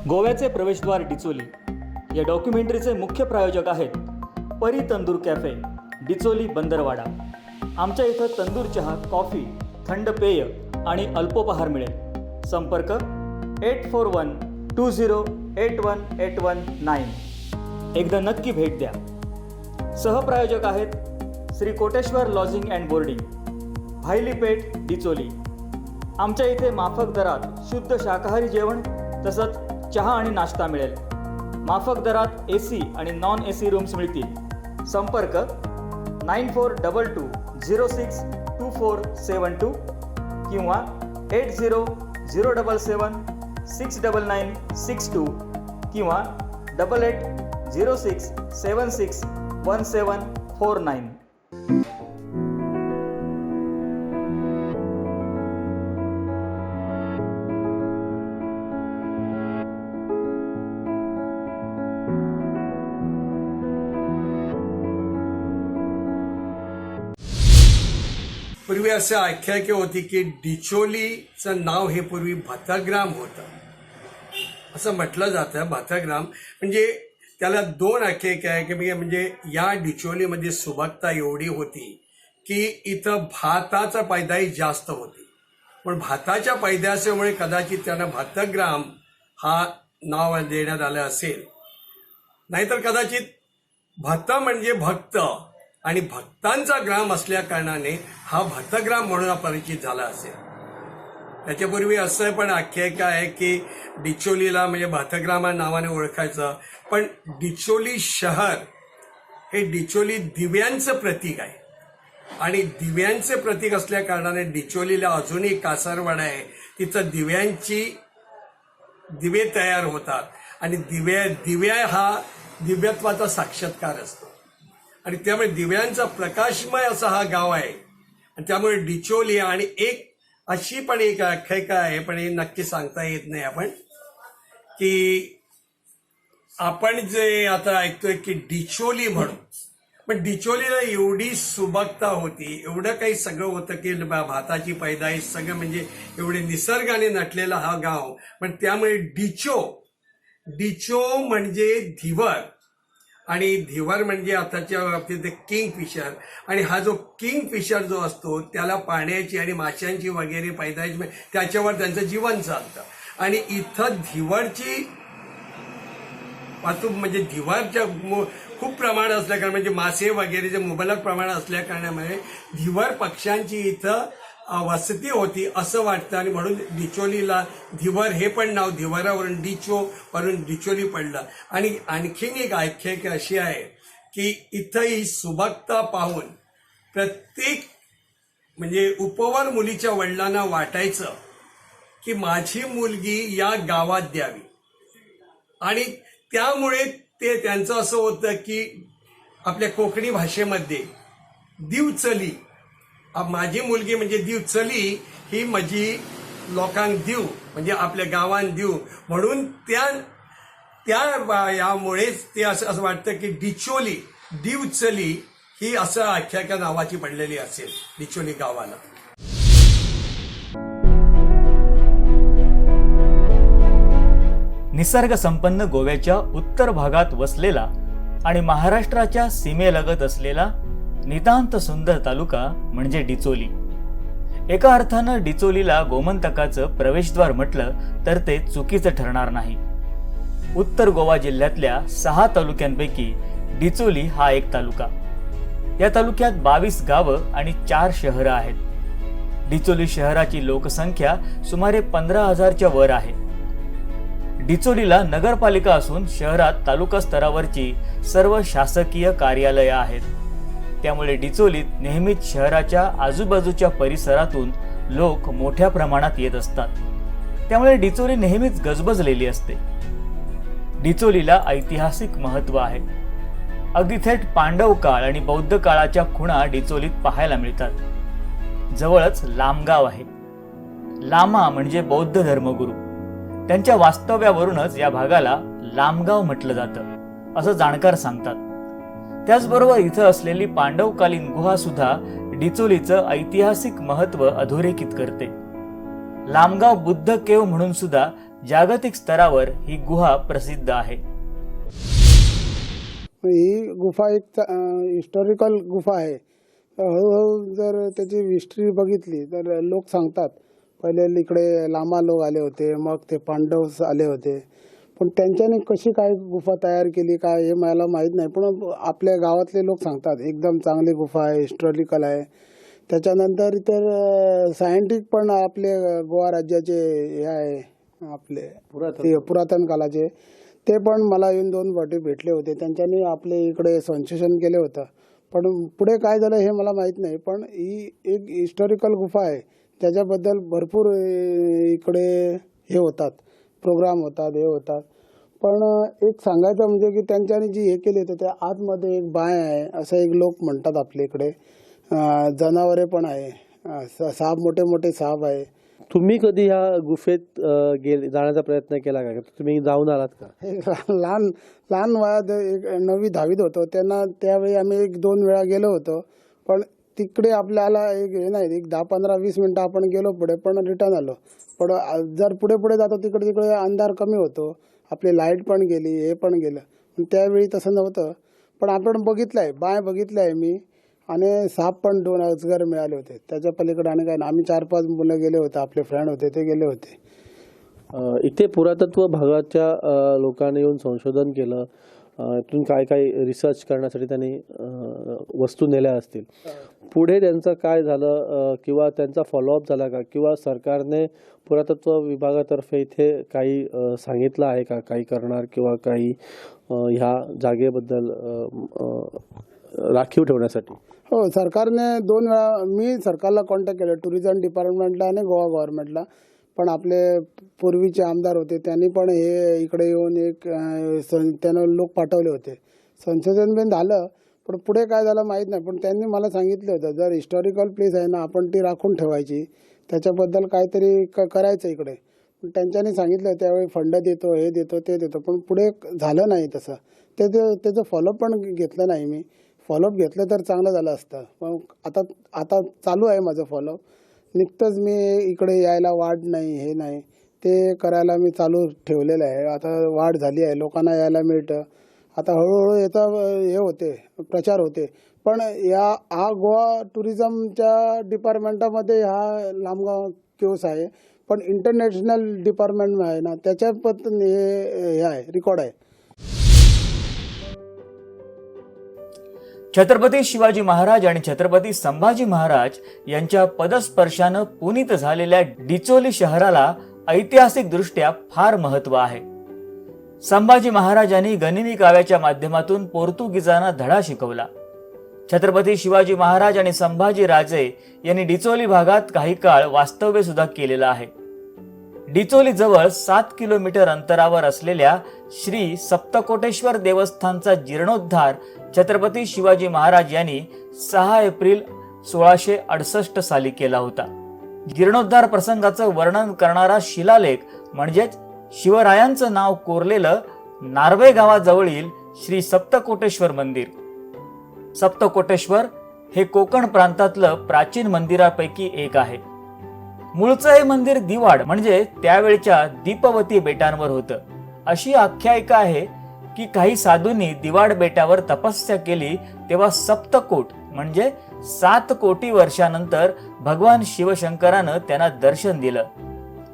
गोव्याचे प्रवेशद्वार डिचोली या डॉक्युमेंटरीचे मुख्य प्रायोजक आहेत परी तंदूर कॅफे, डिचोली बंदरवाडा। आमच्या इथं तंदूर चहा, कॉफी, थंड पेय आणि अल्पोपहार मिळेल। संपर्क 8412081819। एकदा नक्की भेट द्या। सहप्रायोजक आहेत Shri Koteshwar lodging and boarding, Bhaylipeth, Dicholi. आमच्या इथे माफक दरात शुद्ध शाकाहारी जेवण तसंच चहा आणि नाश्ता मिळेल। माफक दरात AC आणि नॉन AC रूम्स मिळतील। संपर्क 9422062472 किंवा 8007769962 किंवा 8806761749। पूर्वी असं आख्यायिका होती की डिचोलीचं नाव हे पूर्वी भतग्राम होतं असं म्हटलं जातं। भतग्राम म्हणजे त्याला दोन आख्यायिका आहे की म्हणजे या डिचोलीमध्ये सुबकता एवढी होती की इथं भाताचा पैदाई जास्त होती, पण भाताच्या पैदासामुळे कदाचित त्यांना भतग्राम हा नाव देण्यात आलं असेल। नाहीतर कदाचित भत म्हणजे भक्त आणि भक्तांचा ग्राम असल्या कारणाने हा भतग्राम म्हणून परिचित झाला असेल। त्याच्यापूर्वी असं पण आख्यायिका आहे की डिचोलीला म्हणजे भतग्राम नावाने ओळखायचं, पण डिचोली शहर हे डिचोली दिव्यांचं प्रतीक आहे आणि दिव्यांचे प्रतीक असल्या कारणाने डिचोलीला अजूनही कासारवाडा आहे, तिथं दिवे तयार होतात आणि दिव्या हा दिव्यत्वाचा साक्षात्कार असतो आणि त्यामुळे दिव्यांचा प्रकाशमय असा हा गाव आहे आणि त्यामुळे डिचोली। आणि एक अशी पण एक आख्यायिका आहे, पण हे नक्की सांगता येत नाही आपण, की आपण जे आता ऐकतोय की डिचोली म्हणून, पण डिचोलीला एवढी सुबकता होती, एवढं काही सगळं होतं की भाताची पैदाईश सगळं म्हणजे एवढे निसर्गाने नटलेला हा गाव, पण त्यामुळे डिचो म्हणजे धिवर आणि धिवर म्हणजे आताच्या बाबतीत किंगफिशर, आणि हा जो किंगफिशर जो असतो त्याला पाण्याची आणि माशांची वगैरे पैदाईश त्याच्यावर त्यांचं जीवन चालतं। आणि इथं धिवरची वाहतूक म्हणजे धिवरच्या खूप प्रमाण असल्या कारण म्हणजे मासे वगैरेचे मुबलक प्रमाण असल्या कारणामुळे धिवर पक्ष्यांची इथं वसती होती असं वाटतं आणि म्हणून डिचोलीला धिवर हे पण नाव धिवरावरून डिचो वरून डिचोली पडलं। आणि आणखीन एक आख्यायिका अशी आहे की इथं ही सुबकता पाहून प्रत्येक म्हणजे उपवर मुलीच्या वडिलांना वाटायचं की माझी मुलगी या गावात द्यावी आणि त्यामुळे ते त्यांचं असं होतं की आपल्या कोकणी भाषेमध्ये दिवचली, माझी मुलगी म्हणजे दिवचली ही माझी लोकांक देऊ म्हणजे आपल्या गावांत देऊ, म्हणून यामुळेच ते असं वाटतं की डिचोली दिवचली ही असं आख्यायिका नावाची पडलेली असेल डिचोली गावाला। निसर्ग संपन्न गोव्याच्या उत्तर भागात वसलेला आणि महाराष्ट्राच्या सीमेलगत असलेला नितांत सुंदर तालुका म्हणजे डिचोली। एका अर्थानं डिचोलीला गोमंतकाचं प्रवेशद्वार म्हटलं तर ते चुकीचं ठरणार नाही। उत्तर गोवा जिल्ह्यातल्या 6 तालुक्यांपैकी डिचोली हा एक तालुका। या तालुक्यात 22 गावं आणि 4 शहरं आहेत। डिचोली शहराची लोकसंख्या सुमारे 15,000च्या वर आहे। डिचोलीला नगरपालिका असून शहरात तालुका स्तरावरची सर्व शासकीय कार्यालये आहेत। त्यामुळे डिचोलीत नेहमीच शहराच्या आजूबाजूच्या परिसरातून लोक मोठ्या प्रमाणात येत असतात। त्यामुळे डिचोली नेहमीच गजबजलेली असते। डिचोलीला ऐतिहासिक महत्त्व आहे। अगदी थेट पांडव काळ आणि बौद्ध काळाच्या खुणा डिचोलीत पाहायला मिळतात। जवळच लामगाव आहे। लामा म्हणजे बौद्ध धर्मगुरू, त्यांच्या वास्तव्यावरूनच या भागाला लामगाव म्हटलं जातं असं जाणकार सांगतात। त्याचबरोबर इथं असलेली पांडवकालीन गुहा सुद्धा डिचोलीचं ऐतिहासिक महत्त्व अधोरेखित करते। लामगाव बुद्ध केव म्हणून सुद्धा जागतिक स्तरावर ही गुहा प्रसिद्ध आहे. ही गुफा एक हिस्टॉरिकल गुफा आहे. हळूहळू जर त्याची हिस्ट्री बघितली तर लोक सांगतात पहिले इकडे लामा लोक आले होते, मग ते पांडव आले होते, पण त्यांच्याने कशी काय गुफा तयार केली काय हे मला माहीत नाही. पण आपल्या गावातले लोक सांगतात एकदम चांगली गुफा आहे, हिस्टॉरिकल आहे. त्याच्यानंतर इतर सायंटिस्ट पण आपले गोवा राज्याचे हे आहे आपले पुरातन काळाचे, ते पण मला येऊन 2 वाटी भेटले होते. त्यांच्यानी आपले इकडे संशोधन केलं होतं. पण पुढे काय झालं हे मला माहीत नाही. पण ही एक हिस्टॉरिकल गुफा आहे, त्याच्याबद्दल भरपूर इकडे हे होतात, प्रोग्राम होतात, हे होतात. पण एक सांगायचं म्हणजे की त्यांच्यानी जी हे केले होते त्या आतमध्ये एक बाय आहे असं एक लोक म्हणतात आपल्या इकडे. जनावरे पण आहे, साप, मोठे मोठे साप आहे. तुम्ही कधी ह्या गुफेत जाण्याचा प्रयत्न केला का? तुम्ही जाऊन आलात का? लहान लहान वयात 9वी 10वीत होतो त्यांना, त्यावेळी आम्ही 1-2 वेळा गेलो होतो. पण तिकडे आपल्याला एक हे नाही, एक 10-15-20 मिनटं आपण गेलो पुढे, पण रिटर्न आलो. पण जर पुढे पुढे जातो तिकडे तिकडे अंधार कमी होतो, आपली लाईट पण गेली, हे पण गेलं. पण त्यावेळी तसं नव्हतं. पण आपण बघितलं आहे, बाय बघितलं आहे मी, आणि साप पण 2 अजगर मिळाले होते. त्याच्या पलीकडे आणि काय, आम्ही 4-5 मुलं गेले होते, आपले फ्रेंड होते ते गेले होते. इथे पुरातत्व भागाच्या लोकांनी येऊन संशोधन केलं, इथून काय काय रिसर्च करण्यासाठी त्यांनी वस्तू नेल्या असतील. पुढे त्यांचं काय झालं किंवा त्यांचा फॉलोअप झाला का, किंवा सरकारने पुरातत्व विभागातर्फे इथे काही सांगितलं आहे का, काही करणार किंवा काही ह्या जागेबद्दल राखीव ठेवण्यासाठी? हो, सरकारने 2 वेळा मी सरकारला कॉन्टॅक्ट केलं, टुरिझम डिपार्टमेंटला आणि गोवा गव्हर्नमेंटला. पण आपले पूर्वीचे आमदार होते त्यांनी पण हे इकडे येऊन एक त्यांना लोक पाठवले होते. संशोधन पण झालं, पण पुढे काय झालं माहीत नाही. पण त्यांनी मला सांगितलं होतं जर हिस्टॉरिकल प्लेस आहे ना आपण ती राखून ठेवायची, त्याच्याबद्दल काहीतरी करायचं इकडे. पण त्यांच्यानी सांगितलं त्यावेळी फंड देतो, हे देतो, ते देतो, पण पुढे झालं नाही तसं. त्याचं फॉलोअप पण घेतलं नाही मी. फॉलोअप घेतलं तर चांगलं झालं असतं. मग आता चालू आहे माझं फॉलोअप. निघतंच मी इकडे यायला वाढ नाही, हे नाही, ते करायला मी चालू ठेवलेलं आहे. आता वाढ झाली आहे, लोकांना यायला मिळतं. आता हळूहळू याचा हे होते, प्रचार होते. पण हा गोवा टुरिझमच्या डिपार्टमेंटामध्ये हा लामगाव केव्स आहे, पण इंटरनॅशनल डिपार्टमेंट आहे ना त्याच्या पद्धतीने हे आहे, रेकॉर्ड आहे. छत्रपती शिवाजी महाराज आणि छत्रपती संभाजी महाराज यांच्या पदस्पर्शानं पुनीत झालेल्या डिचोली शहराला ऐतिहासिक दृष्ट्या फार महत्व आहे. संभाजी महाराजांनी गनिमी काव्याच्या माध्यमातून पोर्तुगीजांना धडा शिकवला. छत्रपती शिवाजी महाराज आणि संभाजी राजे यांनी डिचोली भागात काही काळ वास्तव्य सुद्धा केलेलं आहे. डिचोली जवळ 7 किलोमीटर अंतरावर असलेल्या श्री सप्तकोटेश्वर देवस्थानचा जीर्णोद्धार छत्रपती शिवाजी महाराज यांनी 6 एप्रिल 1668 साली केला होता. जीर्णोद्धार प्रसंगाचं वर्णन करणारा शिलालेख म्हणजेच शिवरायांचं नाव कोरलेलं नार्वे गावाजवळील श्री सप्तकोटेश्वर मंदिर. सप्तकोटेश्वर हे कोकण प्रांतातलं प्राचीन मंदिरापैकी एक आहे. मूळचं हे मंदिर दिवाड म्हणजे त्यावेळच्या दीपवती बेटांवर होतं. अशी आख्यायिका आहे की काही साधूंनी दिवाड बेटावर तपस्या केली तेव्हा सप्तकोट म्हणजे 7 कोटी वर्षानंतर भगवान शिवशंकरानं त्यांना दर्शन दिलं.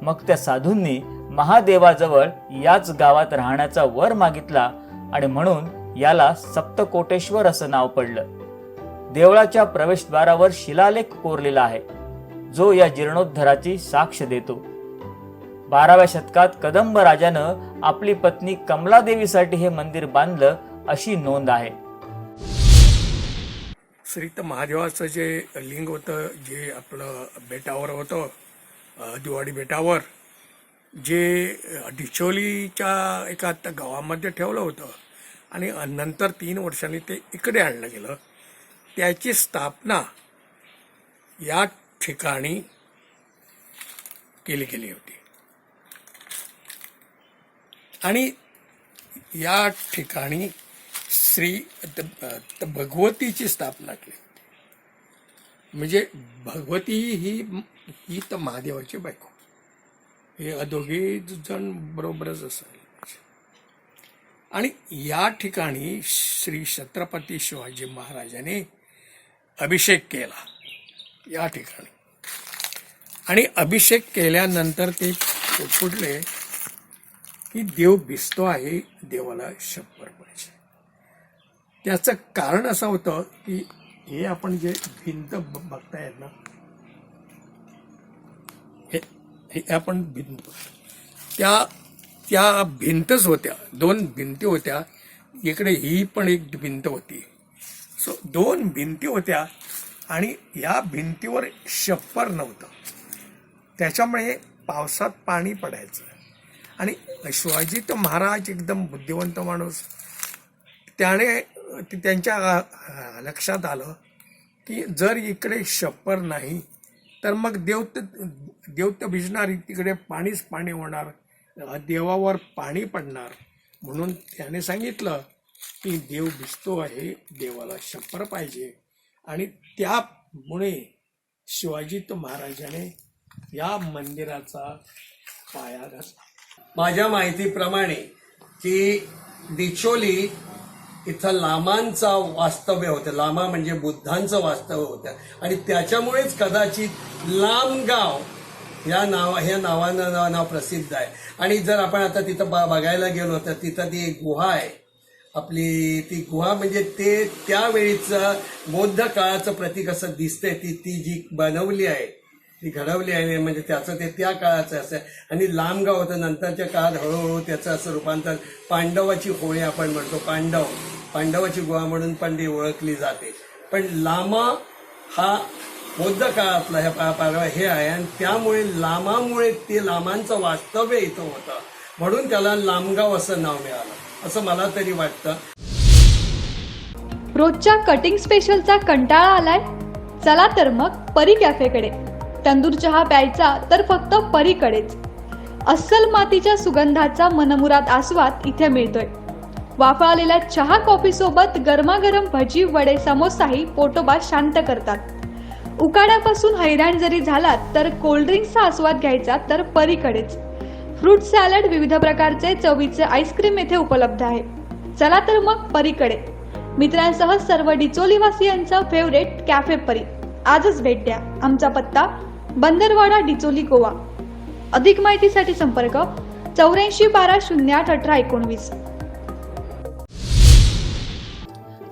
मग त्या साधूंनी महादेवाजवळ याच गावात राहण्याचा वर मागितला आणि म्हणून याला सप्तकोटेश्वर असं नाव पडलं. देवळाच्या प्रवेशद्वारावर शिलालेख कोरलेला आहे जो या जीर्णोद्धाराची साक्ष देतो. 12व्या शतकात कदंब राजानं आपली पत्नी कमलादेवीसाठी हे मंदिर बांधलं अशी नोंद आहे. श्रीत महादेवाचं जे लिंग होतं, जे आपलं बेटावर होतं, दिवाडी बेटावर, जे डिचोलीच्या एका गावामध्ये ठेवलं होतं आणि नंतर 3 वर्षांनी ते इकडे आणलं गेलं. त्याची स्थापना या ठिकाणी केली गेली होती आणि या ठिकाणी श्री भगवतीची स्थापना केली होती. म्हणजे भगवती ही तर महादेवाची बायको, हे दोघे जण बरोबरच असायला पाहिजे. आणि या ठिकाणी श्री छत्रपती शिवाजी महाराजांनी अभिषेक केला या ठिकाणी. आणि अभिषेक केल्यानंतर ते पुढले की देव भिजतो आहे, देवाला शंभर पाहिजे. त्याचं कारण असं होतं की हे आपण जे भिंत बघतायत ना, हे आपण भिंत त्या भिंतच होत्या, 2 भिंती होत्या. इकडे ही पण एक भिंत होती. सो 2 भिंती होत्या आणि या भिंतीवर छप्पर नव्हतं. त्याच्यामुळे पावसात पाणी पडायचं. आणि शिवाजी तर महाराज एकदम बुद्धिवंत माणूस, त्याने त्यांच्या लक्षात आलं की जर इकडे छप्पर नाही तर मग देव तर भिजणार, तिकडे पाणीच पाणी होणार, देवावर पाणी पडणार. म्हणून त्याने सांगितलं की देव भिजतो आहे, देवाला छप्पर पाहिजे. आणि त्यामुळे शिवाजी महाराजाने या मंदिराचा पाया घातला. माझ्या माहितीप्रमाणे की डिचोली इथं लामांचा वास्तव्य होतं. लामा म्हणजे बुद्धांचं वास्तव्य होतं आणि त्याच्यामुळेच कदाचित लामगाव ह्या नावानं नाव प्रसिद्ध आहे. आणि जर आपण आता तिथं बघायला गेलो तर तिथं ती एक गुहा आहे आपली. ती गुहा म्हणजे ते त्यावेळीचं बौद्ध काळाचं प्रतीक असं दिसतंय. ती जी बनवली आहे, ती घडवली आहे, म्हणजे त्याचं ते त्या काळाचं असं. आणि लामगाव होतं. नंतरच्या काळात हळूहळू त्याचं असं रूपांतर पांडवाची होळी आपण म्हणतो, पांडवाची गुहा म्हणून पण ती ओळखली जाते. पण लामा हा बौद्ध काळातला हे आहे आणि त्यामुळे लामामुळे ते लामांचं वास्तव्य इथं होतं, म्हणून त्याला लामगाव असं नाव मिळालं असं मला तरी वाटतं. रोजच्या कटिंग स्पेशलचा कंटाळा आलाय? चला तर मग परी कॅफेकडे. तंदूर चहा प्यायचा तर फक्त परीकडेच. अस्सल मातीच्या सुगंधाचा मनमुराद आस्वाद इथे मिळतोय. वाफाळलेल्या चहा कॉफी सोबत गरमागरम भजी, वडे, समोसाही पोटोबा शांत करतात. उकाड्यापासून हैराण जरी झालात तर कोल्ड्रिंक्सचा आस्वाद घ्यायचा तर परीकडेच. फ्रूट सॅलड, विविध प्रकारचे चवीचे आईस्क्रीम येथे उपलब्ध आहे. चला तर मग परीकडे. मित्रांसह सर्व डिचोलीवासियांचा फेवरेट कॅफे परी. आजच भेट द्या. आमचा पत्ता बंदरवाडा, डिचोली, गोवा. अधिक माहितीसाठी संपर्क 84 12 08 18 19.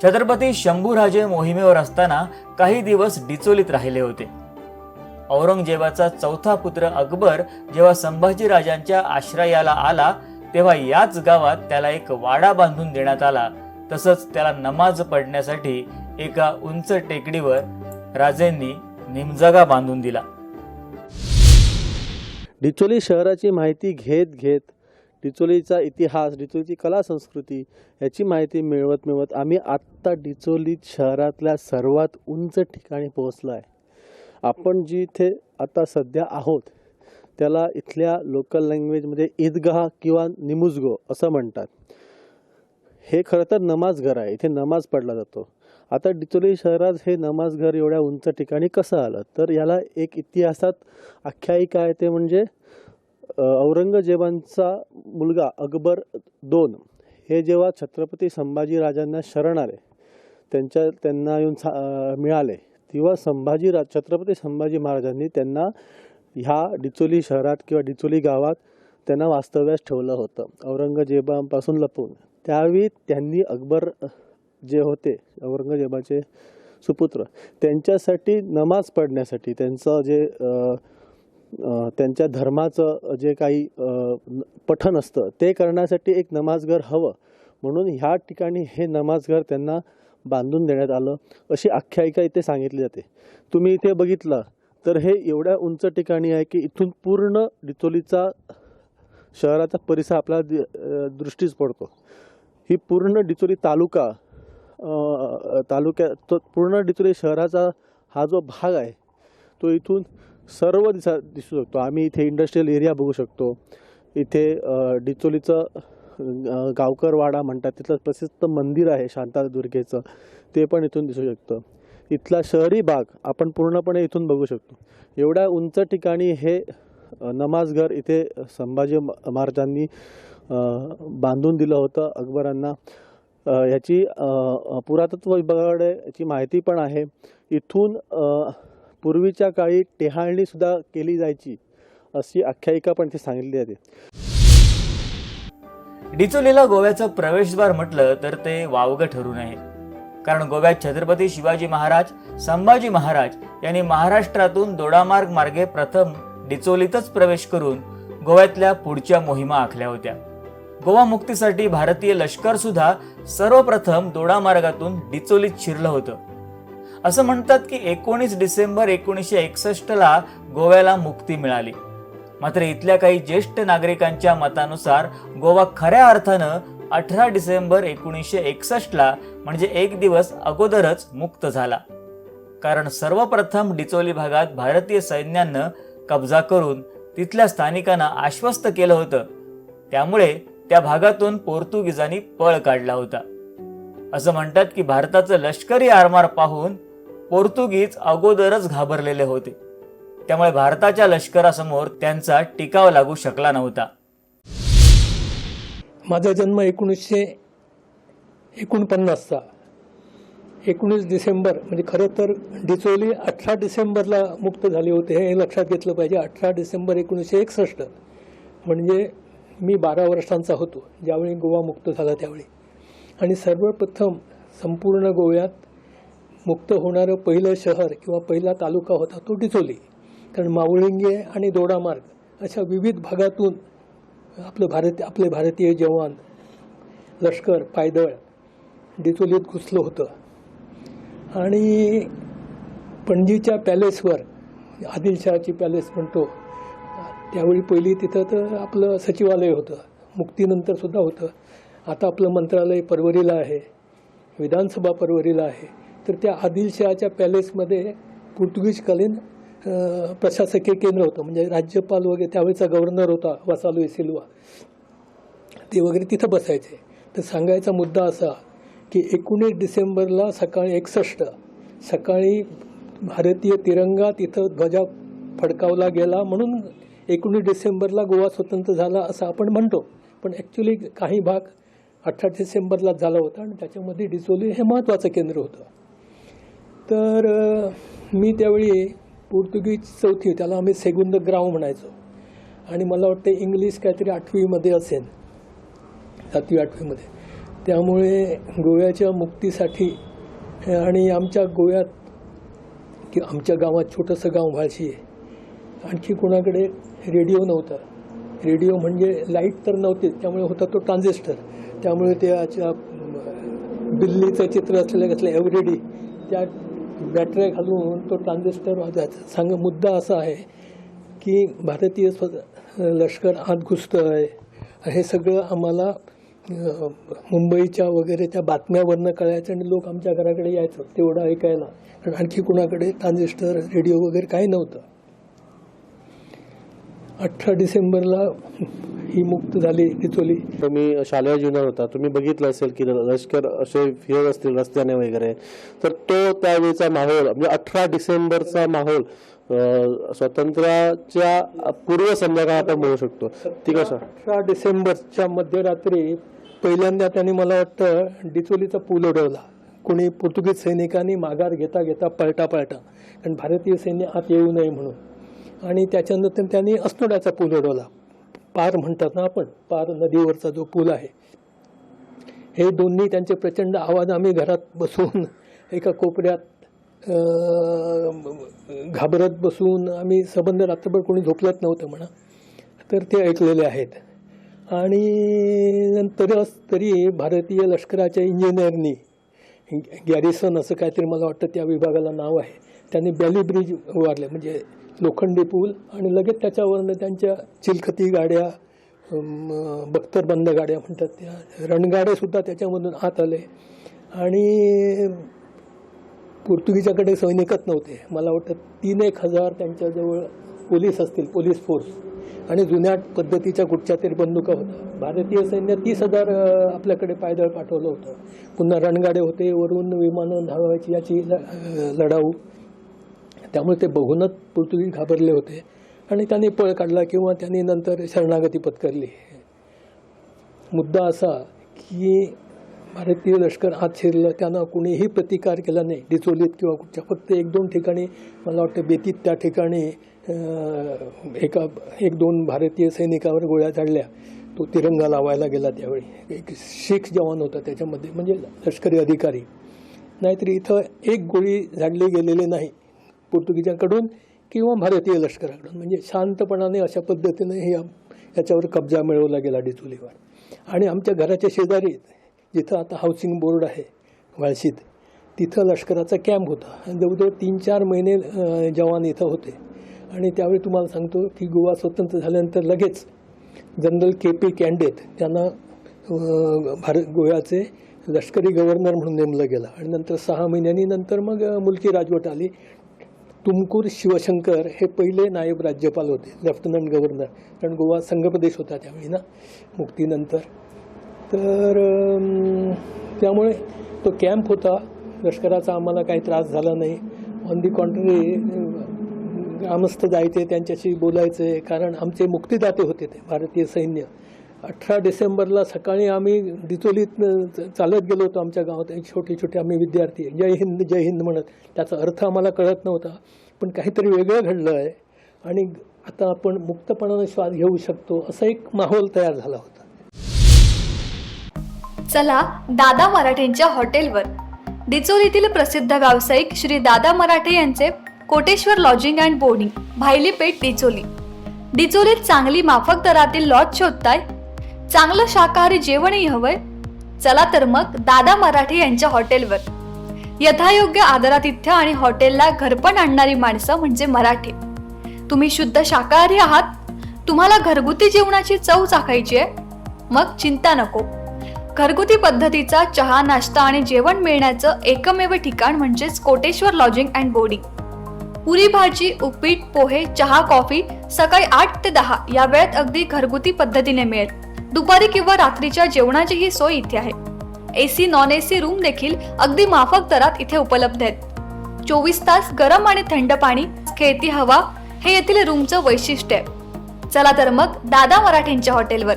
छत्रपती शंभूराजे मोहिमेवर असताना काही दिवस डिचोलीत राहिले होते. औरंगजेबाचा 4था पुत्र अकबर जेव्हा संभाजीराजांच्या आश्रयाला आला तेव्हा याच गावात त्याला एक वाडा बांधून देण्यात आला. तसंच त्याला नमाज पडण्यासाठी एका उंच टेकडीवर राजेंनी निमजगा बांधून दिला. डिचोली शहराची माहिती घेत डिचोलीचा इतिहास, डिचोलीची कला संस्कृती याची माहिती मिळवत आम्ही आत्ता डिचोली शहरातल्या सर्वात उंच ठिकाणी पोहोचलो आहे. आपण जिथे आता सध्या आहोत त्याला इथल्या लोकल लँग्वेजमध्ये ईदगाह किंवा निमुजगो असं म्हणतात. हे खरं तर नमाजघर आहे, इथे नमाज पडला जातो. आता डिचोली शहरात हे नमाजघर एवढ्या उंच ठिकाणी कसं आलं तर याला एक इतिहासात आख्यायिका आहे. ते म्हणजे औरंगजेबांचा मुलगा अकबर II हे जेव्हा छत्रपती संभाजीराजांना शरण आले, त्यांना येऊन मिळाले, तेव्हा छत्रपती संभाजी महाराजांनी त्यांना ह्या डिचोली शहरात किंवा डिचोली गावात त्यांना वास्तव्यास ठेवलं होतं औरंगजेबापासून लपवून. त्यावेळी त्यांनी अकबर जे होते औरंगजेबाचे सुपुत्र त्यांच्यासाठी नमाज पढण्यासाठी त्यांचं जे त्यांच्या धर्माचं जे काही पठण असतं ते करण्यासाठी एक नमाजघर हवं, म्हणून ह्या ठिकाणी हे नमाजघर त्यांना बांधून देण्यात आलं अशी आख्यायिका इथे सांगितली जाते. तुम्ही इथे बघितलं तर हे एवढ्या उंच ठिकाणी आहे की इथून पूर्ण डिचोलीचा शहराचा परिसर आपल्याला दृष्टीस पडतो. ही पूर्ण डिचोली तालुक्यात पूर्ण डिचोली शहराचा हा जो भाग आहे तो इथून सर्व दिसू शकतो. आम्ही इथे इंडस्ट्रियल एरिया बघू शकतो. इथे डिचोलीचं गावकरवाडा म्हणतात, तिथलं प्रसिद्ध मंदिर आहे शांतादुर्गेचं, ते पण इथून दिसू शकतं. इथला शहरी भाग आपण पूर्णपणे इथून बघू शकतो. एवढ्या उंच ठिकाणी हे नमाजघर इथे संभाजी महाराजांनी बांधून दिलं होतं अकबरांना. याची पुरातत्व विभागाकडे याची माहिती पण आहे. इथून पूर्वीच्या काळी टेहाळणी सुद्धा केली जायची अशी आख्यायिका पण इथे सांगितली जाते. डिचोलीला गोव्याचं प्रवेशद्वार म्हटलं तर ते वावगं ठरू नये. कारण गोव्यात छत्रपती शिवाजी महाराज, संभाजी महाराज यांनी महाराष्ट्रातून दोडामार्ग मार्गे प्रथम डिचोलीतच प्रवेश करून गोव्यातल्या पुढच्या मोहिमा आखल्या होत्या. गोवा मुक्तीसाठी भारतीय लष्कर सुद्धा सर्वप्रथम दोडामार्गातून डिचोलीत शिरलं होतं. असं म्हणतात की 19 डिसेंबर 1961 गोव्याला मुक्ती मिळाली. मात्र इथल्या काही ज्येष्ठ नागरिकांच्या मतानुसार गोवा खऱ्या अर्थानं 18 डिसेंबर 1961 म्हणजे एक दिवस अगोदरच मुक्त झाला. कारण सर्वप्रथम डिचोली भागात भारतीय सैन्यानं कब्जा करून तिथल्या स्थानिकांना आश्वस्त केलं होतं. त्यामुळे त्या भागातून पोर्तुगीजांनी पळ काढला होता. असं म्हणतात की भारताचं लष्करी आरमार पाहून पोर्तुगीज अगोदरच घाबरलेले होते. त्यामुळे भारताच्या लष्करासमोर त्यांचा टिकाव लागू शकला नव्हता. माझा जन्म 1949चा. 19 डिसेंबर म्हणजे खरं तर डिचोली 18 डिसेंबरला मुक्त झाली होते, हे लक्षात घेतलं पाहिजे. 18 डिसेंबर 1961 म्हणजे मी 12 वर्षांचा होतो ज्यावेळी गोवा मुक्त झाला त्यावेळी. आणि सर्वप्रथम संपूर्ण गोव्यात मुक्त होणारं पहिलं शहर किंवा पहिला तालुका होता तो डिचोली. कारण मावळिंगे आणि दोडामार्ग अशा विविध भागातून आपले भारतीय जवान, लष्कर, पायदळ डिचोलीत घुसलं होतं. आणि पणजीच्या पॅलेसवर, आदिलशहाची पॅलेस म्हणतो, त्यावेळी पहिली तिथं तर आपलं सचिवालय होतं, मुक्तीनंतर सुद्धा होतं. आता आपलं मंत्रालय परवरीला आहे, विधानसभा परवरीला आहे. तर त्या आदिलशहाच्या पॅलेसमध्ये पोर्तुगीजकालीन प्रशासकीय केंद्र होतं. म्हणजे राज्यपाल वगैरे त्यावेळेचा गव्हर्नर होता वासालू सिल्वा, ते वगैरे तिथं बसायचे. तर सांगायचा मुद्दा असा की 19 डिसेंबरला सकाळी 61 सकाळी भारतीय तिरंगा तिथं ध्वजा फडकावला गेला, म्हणून 19 डिसेंबरला गोवा स्वतंत्र झाला असं आपण म्हणतो. पण ॲक्च्युली काही भाग 18 डिसेंबरलाच झाला होता आणि त्याच्यामध्ये डिचोली हे महत्त्वाचं केंद्र होतं. तर मी त्यावेळी पोर्तुगीज चौथी, त्याला आम्ही सेगुंद ग्राव म्हणायचो. आणि मला वाटतं इंग्लिश काहीतरी 8वीमध्ये असेल, 7वी-8वीमध्ये. त्यामुळे गोव्याच्या मुक्तीसाठी आणि आमच्या गोव्यात की आमच्या गावात छोटंसं गाव व्हाळशी आहे, आणखी कोणाकडे रेडिओ नव्हता. रेडिओ म्हणजे लाईट तर नव्हतीच, त्यामुळे होता तो ट्रान्झिस्टर. त्यामुळे त्याच्या बिल्लीचं चित्र असलेलं एव्हरीडी त्या बॅटऱ्या घालून तो ट्रान्झिस्टर वाजायचा. मुद्दा असा आहे की भारतीय लष्कर आत घुसतं आहे, हे सगळं आम्हाला मुंबईच्या वगैरे त्या बातम्यावरनं कळायचं आणि लोक आमच्या घराकडे यायचं तेवढं ऐकायला. कारण आणखी कुणाकडे ट्रान्झिस्टर, रेडिओ वगैरे काही नव्हतं. 18 डिसेंबरला ही मुक्त झाली डिचोली. तुम्ही शालेय जीवनात होता, तुम्ही बघितलं असेल की लष्कर असे फिरत असतील रस्त्याने वगैरे, तर तो त्यावेळेचा माहोल म्हणजे 18 डिसेंबरचा माहोल स्वातंत्र्याच्या पूर्व संध्याकाळ आपण म्हणू शकतो. ती कसा 18 डिसेंबरच्या मध्यरात्री पहिल्यांदा त्यांनी मला वाटतं डिचोलीचा पूल उडवला. कोणी पोर्तुगीज सैनिकांनी माघार घेता घेता पळटा, कारण भारतीय सैन्य आत येऊ नये म्हणून. आणि त्याच्यानंतर त्यांनी अस्नोड्याचा पूल उडवला. पार म्हणतात ना आपण, पार नदीवरचा जो पूल आहे. हे दोन्ही त्यांचे प्रचंड आवाज आम्ही घरात बसून एका कोपऱ्यात घाबरत बसून आम्ही सबंध रात्रभर कोणी झोपलत नव्हतं म्हणा, तर ते ऐकलेले आहेत. आणि नंतरच तरी भारतीय लष्कराच्या इंजिनियरनी, गॅरिसन असं काहीतरी मला वाटतं त्या विभागाला नाव आहे, त्यांनी बॅली ब्रिज उभारले, म्हणजे लोखंडी पूल. आणि लगेच त्याच्यावरनं त्यांच्या चिलखती गाड्या, बख्तरबंद गाड्या म्हणतात त्या, रणगाड्यासुद्धा त्याच्यामधून आत आले. आणि पोर्तुगीजाकडे सैनिकच नव्हते, मला वाटतं 3-1 हजार त्यांच्याजवळ पोलीस असतील, पोलीस फोर्स, आणि जुन्या पद्धतीच्या कुठच्या तरी बंदुका होत्या. भारतीय सैन्य 30,000 आपल्याकडे पायदळ पाठवलं होतं. पुन्हा रणगाडे होते, वरून विमानं धावायची याची लढाऊ. त्यामुळे ते बघूनच पोर्तुगीज घाबरले होते. आणि त्यांनी पळ काढला किंवा त्यांनी नंतर शरणागती पत्करली. मुद्दा असा की भारतीय लष्कर आत शिरलं, त्यांना कुणीही प्रतिकार केला नाही डिचोलीत किंवा कुठच्या. फक्त 1-2 ठिकाणी, मला वाटतं बेतीत, त्या ठिकाणी एक दोन भारतीय सैनिकावर गोळ्या झाडल्या. तो तिरंगा लावायला गेला त्यावेळी एक शीख जवान होता त्याच्यामध्ये, म्हणजे लष्करी अधिकारी. नाहीतर इथं एक गोळी झाडली गेलेली नाही पोर्तुगीजांकडून किंवा भारतीय लष्कराकडून. म्हणजे शांतपणाने अशा पद्धतीने याच्यावर कब्जा मिळवला गेला डिचोलीवर. आणि आमच्या घराच्या शेजारी जिथं आता हाऊसिंग बोर्ड आहे वाळशीत, तिथं लष्कराचा कॅम्प होता. जवळजवळ 3-4 महिने जवान इथं होते. आणि त्यावेळी तुम्हाला सांगतो की गोवा स्वतंत्र झाल्यानंतर लगेच जनरल KP कॅन्डेत त्यांना गोव्याचे लष्करी गव्हर्नर म्हणून नेमलं गेलं. आणि नंतर 6 महिन्यांनी नंतर मग मुलकी राजवट आली. तुमकूर शिवशंकर हे पहिले नायब राज्यपाल होते, लेफ्टनंट गव्हर्नर, कारण गोवा संघप्रदेश होता त्यावेळी ना मुक्तीनंतर. तर त्यामुळे तो कॅम्प होता लष्कराचा, आम्हाला काही त्रास झाला नाही. ऑन दी कॉन्ट्ररी ग्रामस्थ जायचे, त्यांच्याशी बोलायचे, कारण आमचे मुक्तिदाते होते ते भारतीय सैन्य. 18 डिसेंबरला सकाळी आम्ही डिचोलीत चालत गेलो होतो आमच्या गावात. छोटे आम्ही विद्यार्थी जय हिंद म्हणत. त्याचा अर्थ आम्हाला कळत नव्हता, पण काहीतरी वेगळं घडलं आहे आणि आता आपण मुक्तपणाने श्वास घेऊ शकतो असा एक माहोल तयार झाला होता. चला दादा मराठेंच्या हॉटेलवर. डिचोलीतील प्रसिद्ध व्यावसायिक श्री दादा मराठे यांचे Koteshwar lodging and boarding, Bhaylipeth, Dicholi. डिचोलीत चांगली माफक दरातील लॉज शोधताय, चांगलं शाकाहारी जेवणही हवंय? चला तर मग दादा मराठे यांच्या हॉटेलवर. यथायोग्य आदरातिथ्य आणि हॉटेलला घरपण आणणारी माणसं म्हणजे मराठे. तुम्ही शुद्ध शाकाहारी आहात, तुम्हाला घरगुती जेवणाची चव चाखायची आहे? मग चिंता नको. घरगुती पद्धतीचा चहा, नाश्ता आणि जेवण मिळण्याचं एकमेव ठिकाण म्हणजेच कोटेश्वर लॉजिंग अँड बोर्डिंग. पुरी भाजी, उपीट, पोहे, चहा, कॉफी सकाळी 8 ते 10 या वेळेत अगदी घरगुती पद्धतीने मिळेल. दुपारी किंवा रात्रीच्या जेवणाचीही सोय इथे आहे. AC, नॉन-AC रूम देखील अगदी माफक दरात इथे उपलब्ध आहेत. 24 तास गरम आणि थंड पाणी, खेळती हवा हे येथील रूमचं वैशिष्ट्य आहे. चला तर मग दादा मराठेंच्या हॉटेलवर.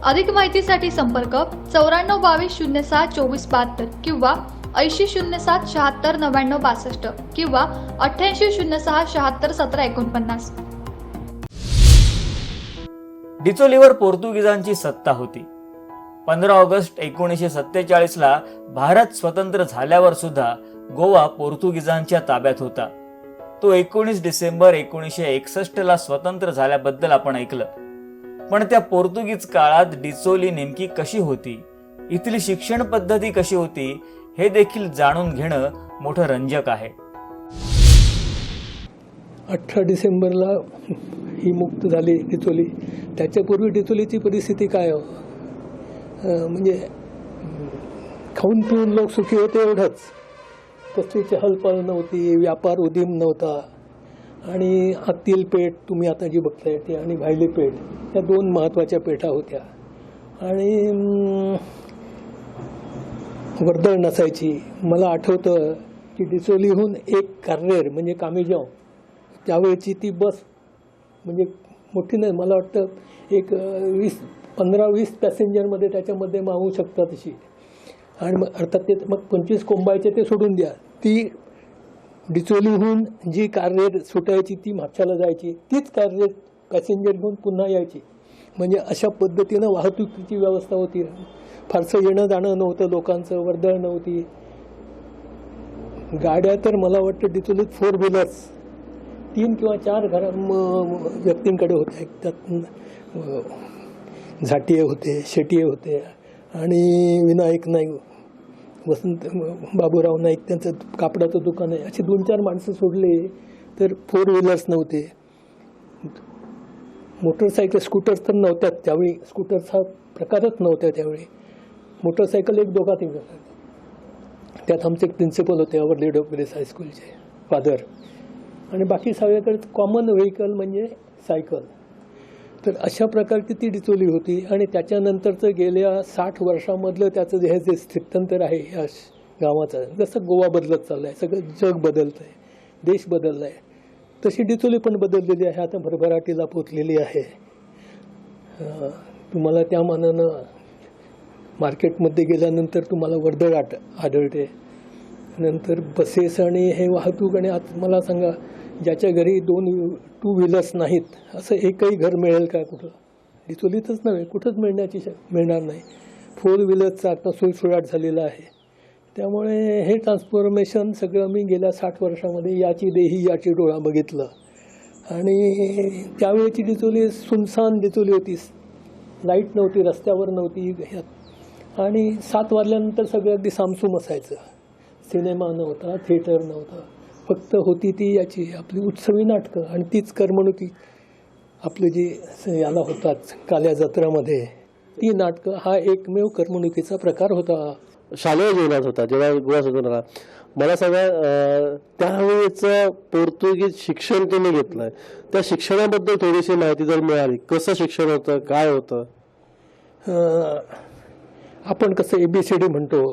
अधिक माहितीसाठी संपर्क 9422062472 किंवा 8007769962 किंवा 8806761749. डिचोलीवर पोर्तुगीजांची सत्ता होती. 15 ऑगस्ट 1947ला भारत स्वतंत्र झाल्यावर सुद्धा गोवा पोर्तुगीजांच्या ताब्यात होता. तो 19 डिसेंबर 1961ला स्वतंत्र झाल्याबद्दल आपण ऐकलं. पण त्या पोर्तुगीज काळात डिचोली नेमकी कशी होती, इथली शिक्षण पद्धती कशी होती, हे देखील जाणून घेणं मोठं रंजक आहे. 18 डिसेंबरला ही मुक्त झाली डिचोली. त्याच्यापूर्वी डिचोलीची परिस्थिती काय म्हणजे खाऊन पिऊन लोक सुखी होते एवढंच. कसली चहलपहल नव्हती, व्यापार उदीम नव्हता. आणि आतील पेठ तुम्ही आता जी बघताय ती आणि भायली पेठ या 2 महत्त्वाच्या पेठा होत्या. आणि वर्दळ नसायची. मला आठवतं की डिचोलीहून एक कार्रेर म्हणजे कामेजाव त्यावेळची ती बस म्हणजे मोठी नाही, मला वाटतं एक 15-20 पॅसेंजरमध्ये त्याच्यामध्ये मावू शकतात तशी. आणि मग अर्थात ते मग 25 कोंबायचे ते सोडून द्या. ती डिचोलीहून जी कार्रेर सुटायची ती म्हापशाला जायची, तीच कार्रेर पॅसेंजर घेऊन पुन्हा यायची. म्हणजे अशा पद्धतीनं वाहतुकीची व्यवस्था होती. फारसं येणं जाणं नव्हतं लोकांचं, वर्दळ नव्हती. गाड्या तर मला वाटतं डिचोलीत 4 व्हीलर्स 3 किंवा 4 व्यक्तींकडे होत्या. त्यात झाटिये होते, शेटिये होते आणि विनायक नाईक, वसंत बाबूराव नाईक त्यांचं कापडाचं दुकान आहे. अशी 2-4 माणसं सोडले तर 4 व्हीलर्स नव्हते. मोटरसायकल, स्कूटर्स तर नव्हत्याच त्यावेळी. स्कूटर्स हा प्रकारच नव्हता त्यावेळी. मोटरसायकल 1-2 त्यात आमचे प्रिन्सिपल होते अवर लेडी ऑफ ग्रेस हायस्कूलचे फादर. आणि बाकी सगळ्याकडे कॉमन व्हेकल म्हणजे सायकल. तर अशा प्रकारची ती डिचोली होती. आणि त्याच्यानंतरचं गेल्या 60 वर्षामधलं त्याचं जे स्थित्यंतर आहे या गावाचं, जसं गोवा बदलत चाललं आहे, सगळं जग बदलतं आहे, देश बदलला आहे, तशी डिचोली पण बदललेली आहे, आता भरभराटीला पोचलेली आहे. तुम्हाला त्या मानानं मार्केटमध्ये गेल्यानंतर तुम्हाला वर्दळ आढळते. नंतर बसेस आणि हे वाहतूक, आणि आता मला सांगा, ज्याच्या घरी 2 टू व्हीलर्स नाहीत असं एकही घर मिळेल का कुठं? डिचोलीतच नव्हे, कुठंच मिळणार नाही. 4 व्हीलरचा आता सुळसुळाट झालेला आहे. त्यामुळे हे ट्रान्सफॉर्मेशन सगळं मी गेल्या 60 वर्षामध्ये याची देही याची डोळा बघितलं. आणि त्यावेळेची डिचोली सुनसान डिचोली होती. लाईट नव्हती, रस्त्यावर नव्हती, आणि 7 वाजल्यानंतर सगळं अगदी सामसूम असायचं. सिनेमा नव्हता, थिएटर नव्हता, फक्त होती ती याची आपली उत्सवी नाटकं आणि तीच करमणुकी. आपले जे याला होतात काल्या जत्रामध्ये ती नाटकं हा एकमेव करमणुकीचा प्रकार होता. शालेय जीवनात होता जेव्हा गोवा स्वतंत्र. मला सांगा, त्यावेळेचं पोर्तुगीज शिक्षण तुम्ही घेतलंय, त्या शिक्षणाबद्दल थोडीशी माहिती जर मिळाली, कसं शिक्षण होतं, काय होतं? आपण कसं ABCD म्हणतो,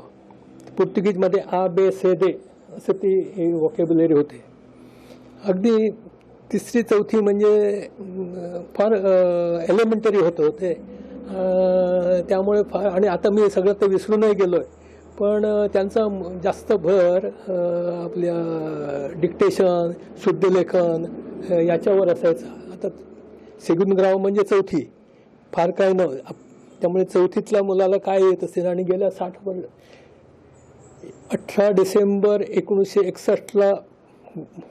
पोर्तुगीजमध्ये A B C D असं ती वॉकॅब्युलरी होते. अगदी 3री 4थी म्हणजे फार एलिमेंटरी होतं ते. त्यामुळे फार, आणि आता मी सगळं ते विसरूनही गेलो आहे, पण त्यांचा जास्त भर आपल्या डिक्टेशन, शुद्धलेखन याच्यावर असायचा. आता सेकंड ग्राव म्हणजे 4थी, फार काय नव्हतं. त्यामुळे 4थीतल्या मुलाला काय येत असेल. आणि गेल्या 18 डिसेंबर 1961ला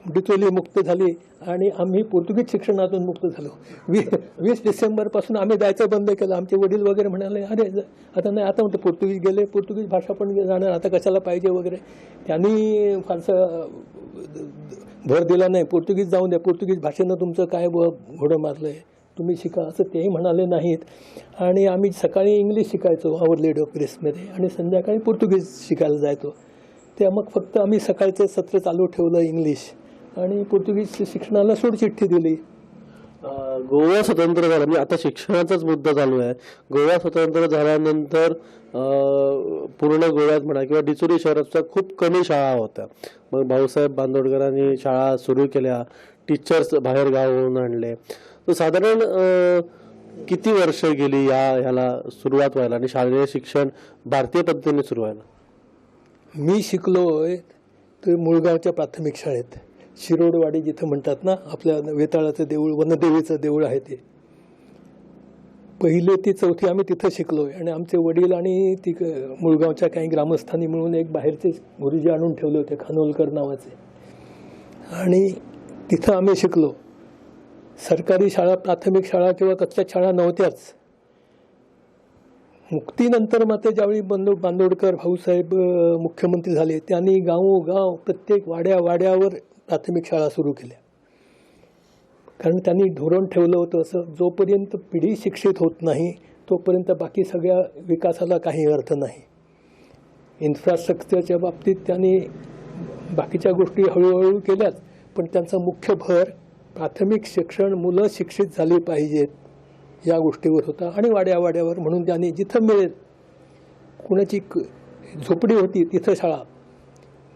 डिचोली मुक्त झाली आणि आम्ही पोर्तुगीज शिक्षणातून मुक्त झालो. 20 डिसेंबरपासून आम्ही जायचं बंद केलं. आमचे वडील वगैरे म्हणाले, अरे आता नाही, आता म्हणते पोर्तुगीज गेले, पोर्तुगीज भाषा पण जाणार, आता कशाला पाहिजे वगैरे. त्यांनी फारसं भर दिला नाही. पोर्तुगीज जाऊन द्या, पोर्तुगीज भाषेनं तुमचं काय घोडं मारलं आहे, तुम्ही शिका, असं तेही म्हणाले नाहीत. आणि आम्ही सकाळी इंग्लिश शिकायचो आवर लेडी ऑफ ग्रेसमध्ये आणि संध्याकाळी पोर्तुगीज शिकायला जायचो. ते मग फक्त आम्ही सकाळचं सत्र चालू ठेवलं इंग्लिश, आणि पोर्तुगीज शिक्षणाला सोडचिठ्ठी दिली. गोवा स्वतंत्र झाला, म्हणजे आता शिक्षणाचाच मुद्दा चालू आहे. गोवा स्वतंत्र झाल्यानंतर पूर्ण गोव्यात म्हणा किंवा डिचोली शहरात खूप कमी शाळा होत्या. मग भाऊसाहेब बांदोडकरांनी शाळा सुरू केल्या, टीचर्स बाहेर गावाहून आणले. तर साधारण किती वर्ष गेली ह्याला सुरुवात व्हायला आणि शालेय शिक्षण भारतीय पद्धतीने सुरू व्हायला? मी शिकलोय तर मुळगावच्या प्राथमिक शाळेत, शिरोडवाडी जिथं म्हणतात ना, आपल्या वेताळाचं देऊळ, वनदेवीचं देऊळ आहे ते. 1ली ते 4थी आम्ही तिथं शिकलोय. आणि आमचे वडील आणि ती मुळगावच्या काही ग्रामस्थांनी मिळून एक बाहेरचे गुरुजी आणून ठेवले होते, खानोलकर नावाचे, आणि तिथं आम्ही शिकलो. सरकारी शाळा, प्राथमिक शाळा किंवा कच्च्या शाळा नव्हत्याच. मुक्तीनंतर मात्र ज्यावेळी बांदोडकर भाऊसाहेब मुख्यमंत्री झाले, त्यांनी गावोगाव प्रत्येक वाड्यावर प्राथमिक शाळा सुरू केल्या. कारण त्यांनी धोरण ठेवलं होतं असं, जोपर्यंत पिढी शिक्षित होत नाही तोपर्यंत बाकी सगळ्या विकासाला काही अर्थ नाही. इन्फ्रास्ट्रक्चरच्या बाबतीत त्यांनी बाकीच्या गोष्टी हळूहळू केल्याच, पण त्यांचा मुख्य भर प्राथमिक शिक्षण, मुलं शिक्षित झाली पाहिजेत या गोष्टीवर होता. आणि वाड्यावर म्हणून त्यांनी जिथं मिळेल, कुणाची झोपडी होती तिथं शाळा,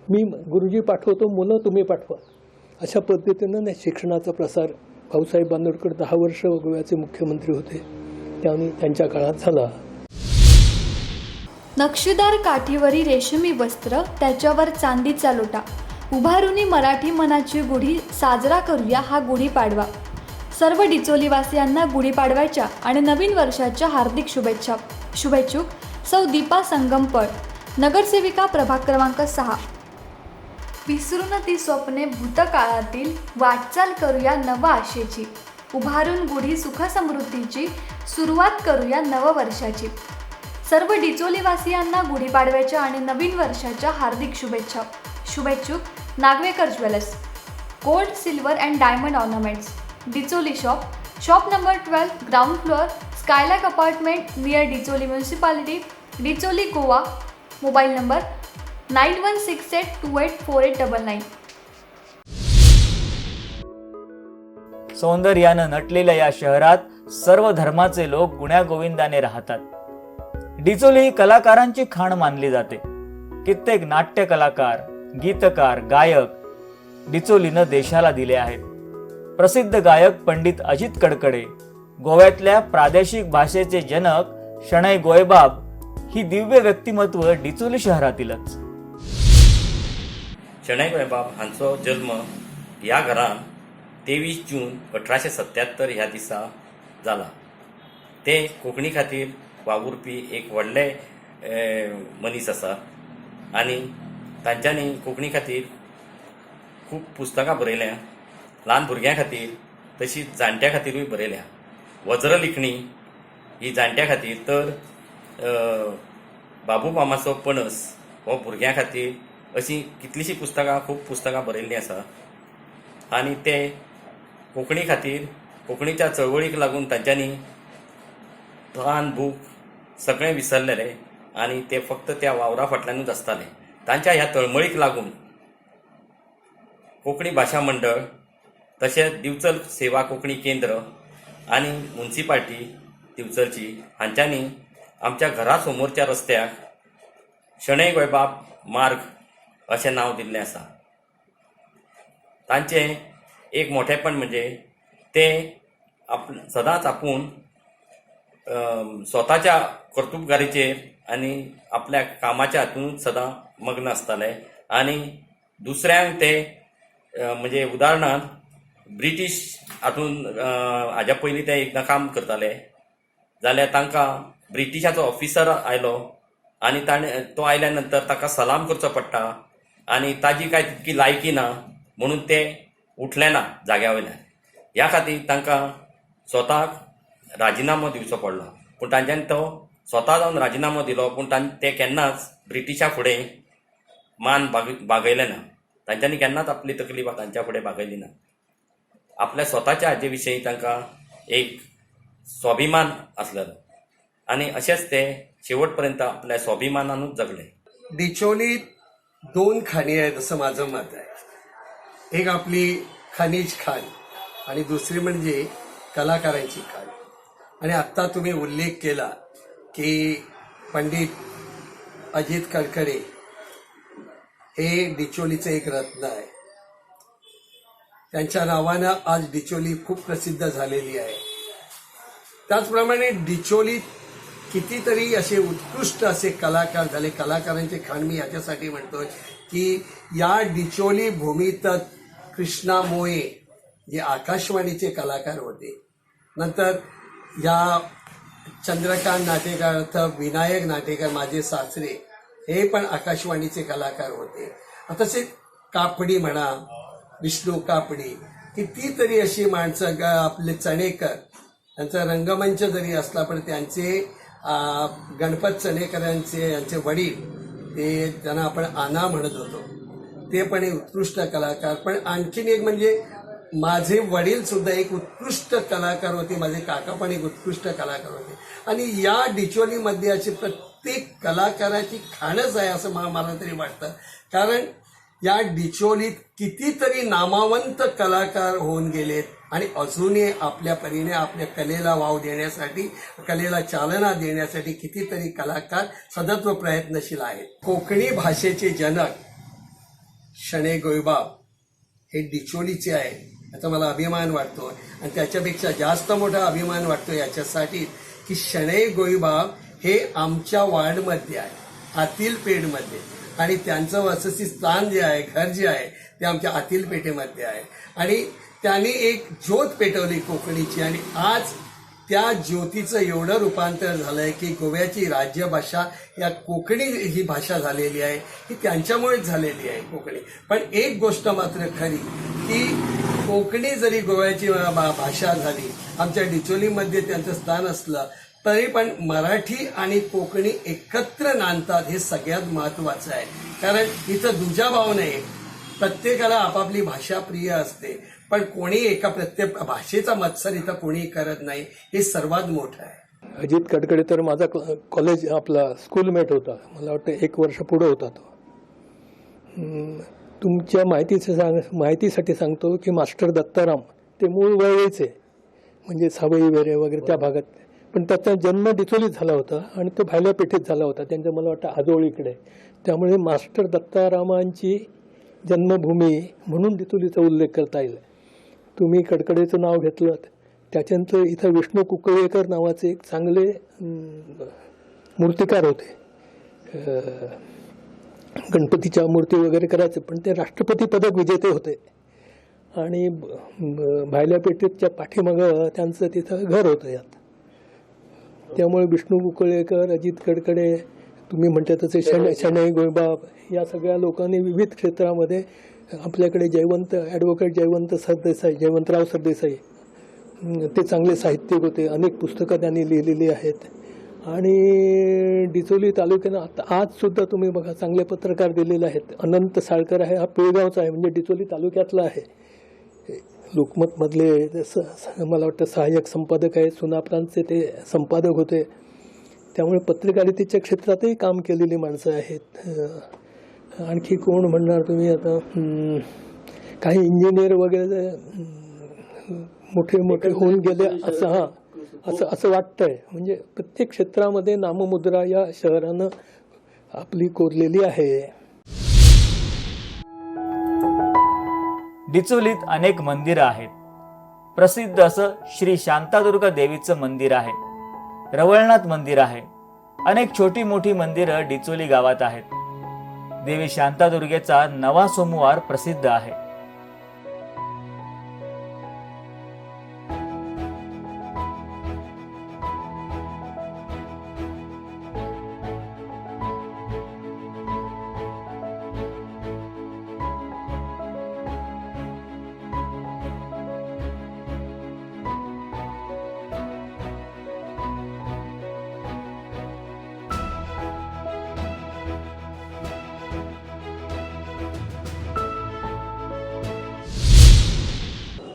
मी गुरुजी पाठवतो, मुलं तुम्ही पाठवा, अशा पद्धतीनं शिक्षणाचा प्रसार. भाऊसाहेब बांदोडकर 10 वर्ष गोव्याचे मुख्यमंत्री होते, त्यांनी त्यांच्या काळात झाला. नक्षीदार काठीवरी रेशमी वस्त्र, त्याच्यावर चांदीचा लोटा, उभारुनी मराठी मनाची गुढी, साजरा करूया हा गुढीपाडवा. सर्व डिचोलीवासियांना गुढीपाडव्याच्या आणि नवीन वर्षाच्या हार्दिक शुभेच्छा. शुभेच्छुक सौ दीपा संगमपळ, नगरसेविका प्रभाग क्रमांक 6. विसरून ती स्वप्ने भूतकाळातील, वाटचाल करूया नव आशेची, उभारून गुढी सुख समृद्धीची, सुरुवात करूया नववर्षाची. सर्व डिचोलीवासियांना गुढीपाडव्याच्या आणि नवीन वर्षाच्या हार्दिक शुभेच्छा. शुभेच्छुक Nagvekar jewellers, gold, silver and diamond ornaments, Dicholi shop number 12, ground floor, Skylark apartment, near Dicholi municipality, Dicholi, Goa. Mobile number 9168284899. सौंदर्यानं नटलेल्या या शहरात सर्व धर्माचे लोक गुण्यागोविंदाने राहतात. डिचोली ही कलाकारांची खाण मानली जाते. कित्येक नाट्य कलाकार, गीतकार, गायक डिचोलीनं देशाला दिले आहेत. प्रसिद्ध गायक पंडित अजित कडकडे, गोव्यातल्या प्रादेशिक भाषेचे जनक शणै गोयबाब ही दिव्य व्यक्तिमत्व डिचोली शहरातीलच. शणै गोयबाब हांचो जल्म ह्या घरान 23 जून 1877 ह्या दिसा जाला. ते कोंकणी खातीर वावुरपी एक व्हडले मनीस आसा आनी तांच्यांनी कोंकणी खातीर खूब पुस्तकां बरयल्या. ल्हान भुरग्यां खातीर तशीच जाणट्यां खातीरूय बरयल्या. वज्र लिखणी ही जाणट्यां खातीर तर बाबू मामाचो पणस हो भुरग्यां खातीर अशी कितलीशीं पुस्तकां खूब पुस्तकां बरयल्लीं आसा. आनी ते कोंकणी खातीर कोंकणीच्या चळवळीक लागून तांच्यांनी तन भूक सगळें विसरलेले आनी ते फक्त त्या वावरा फाटल्यानूच आसताले. तांच्या ह्या तळमळीक लागून कोंकणी भाशा मंडळ तशेंच दिवचल सेवा कोंकणी केंद्र आनी म्युन्सिपाल्टी दिवचलची हांच्यांनी आमच्या घरा समोरच्या रस्त्याक शणै गोयबाब मार्ग अशें नांव दिल्लें आसा. तांचें एक मोठेपण म्हणजे ते सदांच आपूण स्वताच्या कर्तुबगारीचेर आनी आपल्या कामाच्या हातूंत सदां मग्न आसताले आनी दुसऱ्यांक ते म्हणजे उदाहरणांत ब्रिटीश हातूंत हाज्या पयलीं ते एकदां काम करताले जाल्यार तांकां ब्रिटिशाचो ऑफिसर आयलो आनी तो आयल्या नंतर ताका सलाम करचो पडटा आनी ताजी कांय तितकी लायकी ना म्हणून ते उठले ना जाग्या वयल्यान. ह्या खातीर तांकां स्वताक राजिनामो दिवचो पडलो. पूण तांच्यांनी तो स्वता जावन राजिनामो दिलो पूण ते केन्नाच ब्रिटिशा फुडें मान बागयलें ना. तांच्यांनी केन्नाच आपली तकली तांच्या फुडें बागयली ना. आपल्या स्वताच्या हाजे विशयी तांकां एक स्वाभिमान आसलेलो आनी अशेंच ते शेवट पर्यंत आपल्या स्वाभिमानानूच जगले. डिचोलीत 2 खाणी आहेत असं माझं मत आहे. एक आपली खनिज खाण आणि दुसरी म्हणजे कलाकारांची खाण. आणि आत्ता तुम्ही उल्लेख केला की पंडित अजित कडकडे हे डिचोलीचे एक रत्न आहे. त्यांच्या नावानं आज डिचोली खूप प्रसिद्ध झालेली आहे. त्याचप्रमाणे डिचोलीत कितीतरी असे उत्कृष्ट असे कलाकार झाले. कलाकारांचे खाण मी याच्यासाठी म्हणतोय की या डिचोली भूमीत कृष्णा मोये जे आकाशवाणीचे कलाकार होते, नंतर या चंद्रकांत नाटेकर, विनायक नाटेकर माझे सासरे हे पण आकाशवाणीचे कलाकार होते. तसेच कापडी म्हणा, विष्णू कापडी, कितीतरी अशी माणसं, आपले चणेकर यांचा रंगमंच जरी असला पण त्यांचे गणपत चणेकरांचे यांचे वडील ते त्यांना आपण आना म्हणत होतो, ते पण एक उत्कृष्ट कलाकार. पण आणखीन एक म्हणजे माझे वडील सुद्धा एक उत्कृष्ट कलाकार होते, माझे काका पण एक उत्कृष्ट कलाकार होते. आणि या डिचोलीमध्ये अशी प्रत्येक कलाकाराची खाणच आहे असं मला तरी वाटतं. कारण या डिचोलीत कितीतरी नामावंत कलाकार होऊन गेलेत आणि अजूनही आपल्या परीने आपल्या कलेला वाव देण्यासाठी, कलेला चालना देण्यासाठी कितीतरी कलाकार सतत प्रयत्नशील आहेत. कोकणी भाषेचे जनक शणै गोयबाब हे डिचोलीचे आहे याचा मला अभिमान वाटतो. आणि त्याच्यापेक्षा जास्त मोठा अभिमान वाटतो याच्यासाठी की शणै गोयबाब हे आमच्या वार्डमध्ये आहे, आतिलपेठमध्ये, आणि त्यांचं वसती स्थान जे आहे, घर जे आहे ते आमच्या आतिलपेठेमध्ये आहे. आणि त्यांनी एक ज्योत पेटवली कोकणीची आणि आज त्या ज्योतीचं एवढं रूपांतर झालंय की गोव्याची राज्यभाषा या कोकणी ही भाषा झालेली आहे, ही त्यांच्यामुळेच झालेली आहे कोकणी. पण एक गोष्ट मात्र खरी की कोकणी जरी गोव्याची भाषा झाली, आमच्या डिचोलीमध्ये त्यांचं स्थान असलं तरी पण मराठी आणि कोकणी एकत्र नांदतात हे सगळ्यात महत्त्वाचं आहे. कारण इथं दुजाभाव नाही, प्रत्येकाला आपापली भाषा प्रिय असते, पण कोणी एका प्रत्येक भाषेचा मत्सर इथं कोणी करत नाही, हे सर्वात मोठं आहे. अजित कडकडे तर माझा कॉलेज आपला स्कूलमेट होता, मला वाटतं 1 वर्ष पुढे होता तो. तुमच्या माहितीसाठी सांगतो की मास्टर दत्ताराम ते मूळ वळवईचे, म्हणजे सावई वेरे वगैरे त्या भागात, पण त्याचा जन्म डिचोलीत झाला होता आणि तो भायल्यापेठेत झाला होता, त्यांचं मला वाटतं आजोळीकडे. त्यामुळे मास्टर दत्तारामांची जन्मभूमी म्हणून डिचोलीचा उल्लेख करता येईल. तुम्ही कडकडेचं नाव घेतलं, त्याच्यानंतर इथं विष्णू कुकळेकर नावाचे एक चांगले मूर्तिकार होते. गणपतीच्या मूर्ती वगैरे करायचे, पण ते राष्ट्रपती पदक विजेते होते. आणि भायल्यापेठेच्या पाठीमागं त्यांचं तिथं घर होतं यात. त्यामुळे विष्णू कुकळेकर, अजित कडकडे, तुम्ही म्हणता तसे शणै गोयबाब या सगळ्या लोकांनी विविध क्षेत्रामध्ये आपल्याकडे ॲडव्होकेट जयवंतराव सरदेसाई ते चांगले साहित्यिक होते. अनेक पुस्तकं त्यांनी लिहिलेली आहेत. आणि डिचोली तालुक्यानं आजसुद्धा तुम्ही बघा चांगले पत्रकार दिलेले आहेत. अनंत साळकर आहे, हा पेळगावचा आहे, म्हणजे डिचोली तालुक्यातला आहे. लोकमतमधले मला वाटतं सहाय्यक संपादक आहे, सुनाप्रांतचे ते संपादक होते. त्यामुळे पत्रकारितेच्या क्षेत्रातही काम केलेली माणसं आहेत. आणखी कोण म्हणणार तुम्ही आता? काही इंजिनियर वगैरे मोठे मोठे होऊन गेले असं वाटतंय. म्हणजे प्रत्येक क्षेत्रामध्ये नाममुद्रा या शहरानं आपली कोरलेली आहे. डिचोलीत अनेक मंदिरं आहेत. प्रसिद्ध असं श्री शांतादुर्गा देवीचं मंदिर आहे. रवळनाथ मंदिर आहे. अनेक छोटी मोठी मंदिरं डिचोली गावात आहेत. देवी शांतादुर्गेचा नवा सोमवार प्रसिद्ध आहे.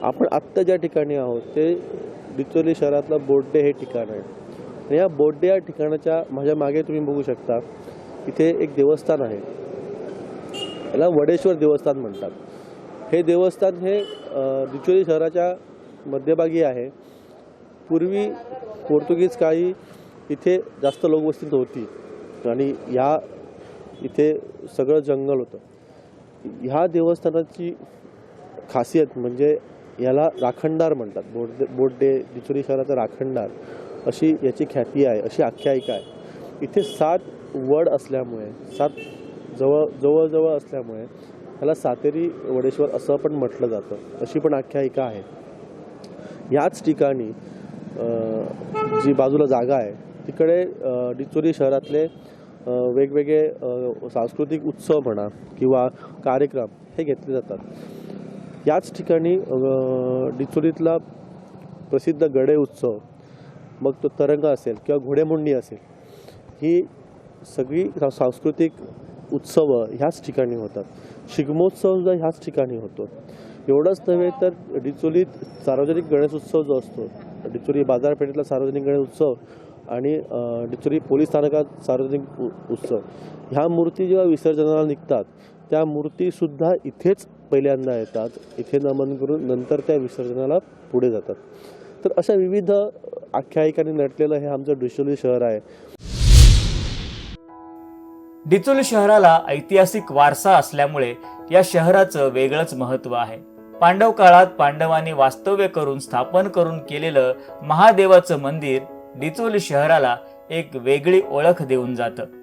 आपण आत्ता ज्या ठिकाणी आहोत ते डिचोली शहरातलं बोड्डे हे ठिकाण आहे. आणि या बोड्डे या ठिकाणाच्या माझ्या मागे तुम्ही बघू शकता, इथे एक देवस्थान आहे. याला वडेश्वर देवस्थान म्हणतात. हे देवस्थान हे डिचोली शहराच्या मध्यभागी आहे. पूर्वी पोर्तुगीज काळी इथे जास्त लोकवस्ती होती आणि इथे सगळं जंगल होतं. ह्या देवस्थानाची खासियत म्हणजे याला राखणदार म्हणतात. बोड्डे डिचोली शहराचा राखणदार अशी याची ख्याती आहे, अशी आख्यायिका आहे. इथे 7 वड असल्यामुळे, 7 जवळ असल्यामुळे याला सातेरी वडेश्वर असं पण म्हटलं जातं, अशी पण आख्यायिका आहे. याच ठिकाणी जी बाजूला जागा आहे तिकडे डिचोली शहरातले वेगवेगळे सांस्कृतिक उत्सव म्हणा किंवा कार्यक्रम हे घेतले जातात. याच ठिकाणी डिचोलीतला प्रसिद्ध गडे उत्सव, मग तो तरंग असेल किंवा घोडेमोडणी असेल, ही सगळी सांस्कृतिक उत्सव ह्याच ठिकाणी होतात. शिगमोत्सवसुद्धा ह्याच ठिकाणी होतो. एवढंच नव्हे तर डिचोलीत सार्वजनिक गणेशोत्सव जो असतो, डिचोली बाजारपेठेतला सार्वजनिक गणेश उत्सव आणि डिचोली पोलीस स्थानकात सार्वजनिक उत्सव, ह्या मूर्ती जेव्हा विसर्जनाला निघतात त्या मूर्तीसुद्धा इथेच पहिल्यांदा येतात. इथे नमन करून नंतर त्या विसर्जनाला पुढे जातात. तर अशा विविध आख्यायिकांनी नटलेलं हे आमचं डिचोली शहर आहे. डिचोली शहराला ऐतिहासिक वारसा असल्यामुळे या शहराचं वेगळंच महत्त्व आहे. पांडव काळात पांडवांनी वास्तव्य करून स्थापन करून केलेलं महादेवाचं मंदिर डिचोली शहराला एक वेगळी ओळख देऊन जातं.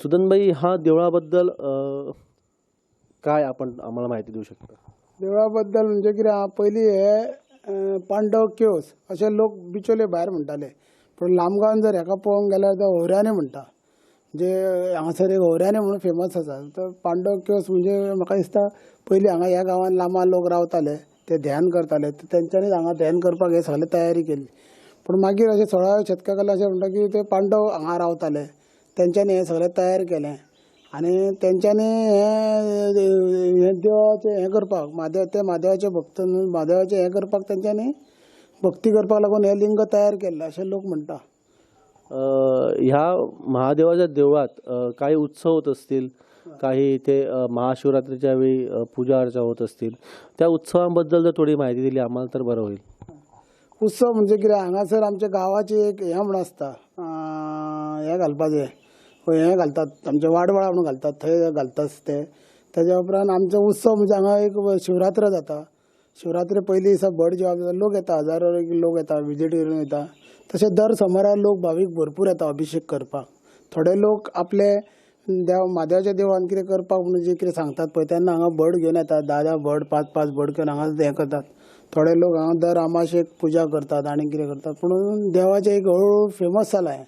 सुदनबाई, हा देवळाबद्दल काय आपण आम्हाला माहिती देऊ शकता? देवळाबद्दल म्हणजे कितें, पयलीं हे पांडव केव्स अशे लोक बिचोले भायर म्हणटाले, पण लांबगांवान जर हेका पळोवंक गेल्यार ते होऱ्याने म्हणटा. म्हणजे हांगासर एक होऱ्याने म्हणून फेमस आसा. तर पांडव केव्स म्हणजे म्हाका दिसता पयलीं हांगा ह्या गांवांत लांबा लोक रावताले, ते ध्यान करताले, तेंच्यांनीच हांगा ध्यान करपाक हे सगळे तयारी केली. पण मागीर अशें 16व्या शेतकाला अशें म्हणटा की ते पांडव हांगा रावताले, तेंच्यांनी हे सगळें तयार केलें आनी तेंच्यांनी हे देवाचें हें करपाक महादेवाचे भक्त महादेवाचें हें करपाक तेंच्यांनी भक्ती करपाक लागून हे लिंग तयार केल्लें अशें लोक म्हणटा. ह्या महादेवाच्या देवळात काही उत्सव होत असतील, काही इथे महाशिवरात्रीच्या वेळी पूजा अर्चा होत असतील. त्या उत्सवांबद्दल जर थोडी माहिती दिली आम्हाला तर बरं होईल. उत्सव म्हणजे कितें, हांगासर आमच्या गांवाची एक हें म्हण आसता, हें घालपाचें, हें घालतात आमचे वाडवळा म्हणून घालतात, थंय घालतात त्याच्या उपरांत आमचो उत्सव म्हणजे हांगा एक शिवरात्र जाता. शिवरात्री पयलीं दिसा बड जेवप जाता. लोक येता, हजारो लोक येता, विजीट करून वयता. तशें दर सोमारा लोक भावीक भरपूर येता अभिषेक करपाक. थोडे लोक आपले म्हादेवाच्या देवळान कितें करपाक म्हणून जे कितें सांगतात पळय तेन्ना हांगा बड घेवन येतात. 10 बड 5 बड घेवन हांगा हें करतात. थोडे लोक हांगा दर अमाशेक पुजा करतात आनी कितें करतात. पूण देवाचें एक हळू फेमस जाला हें.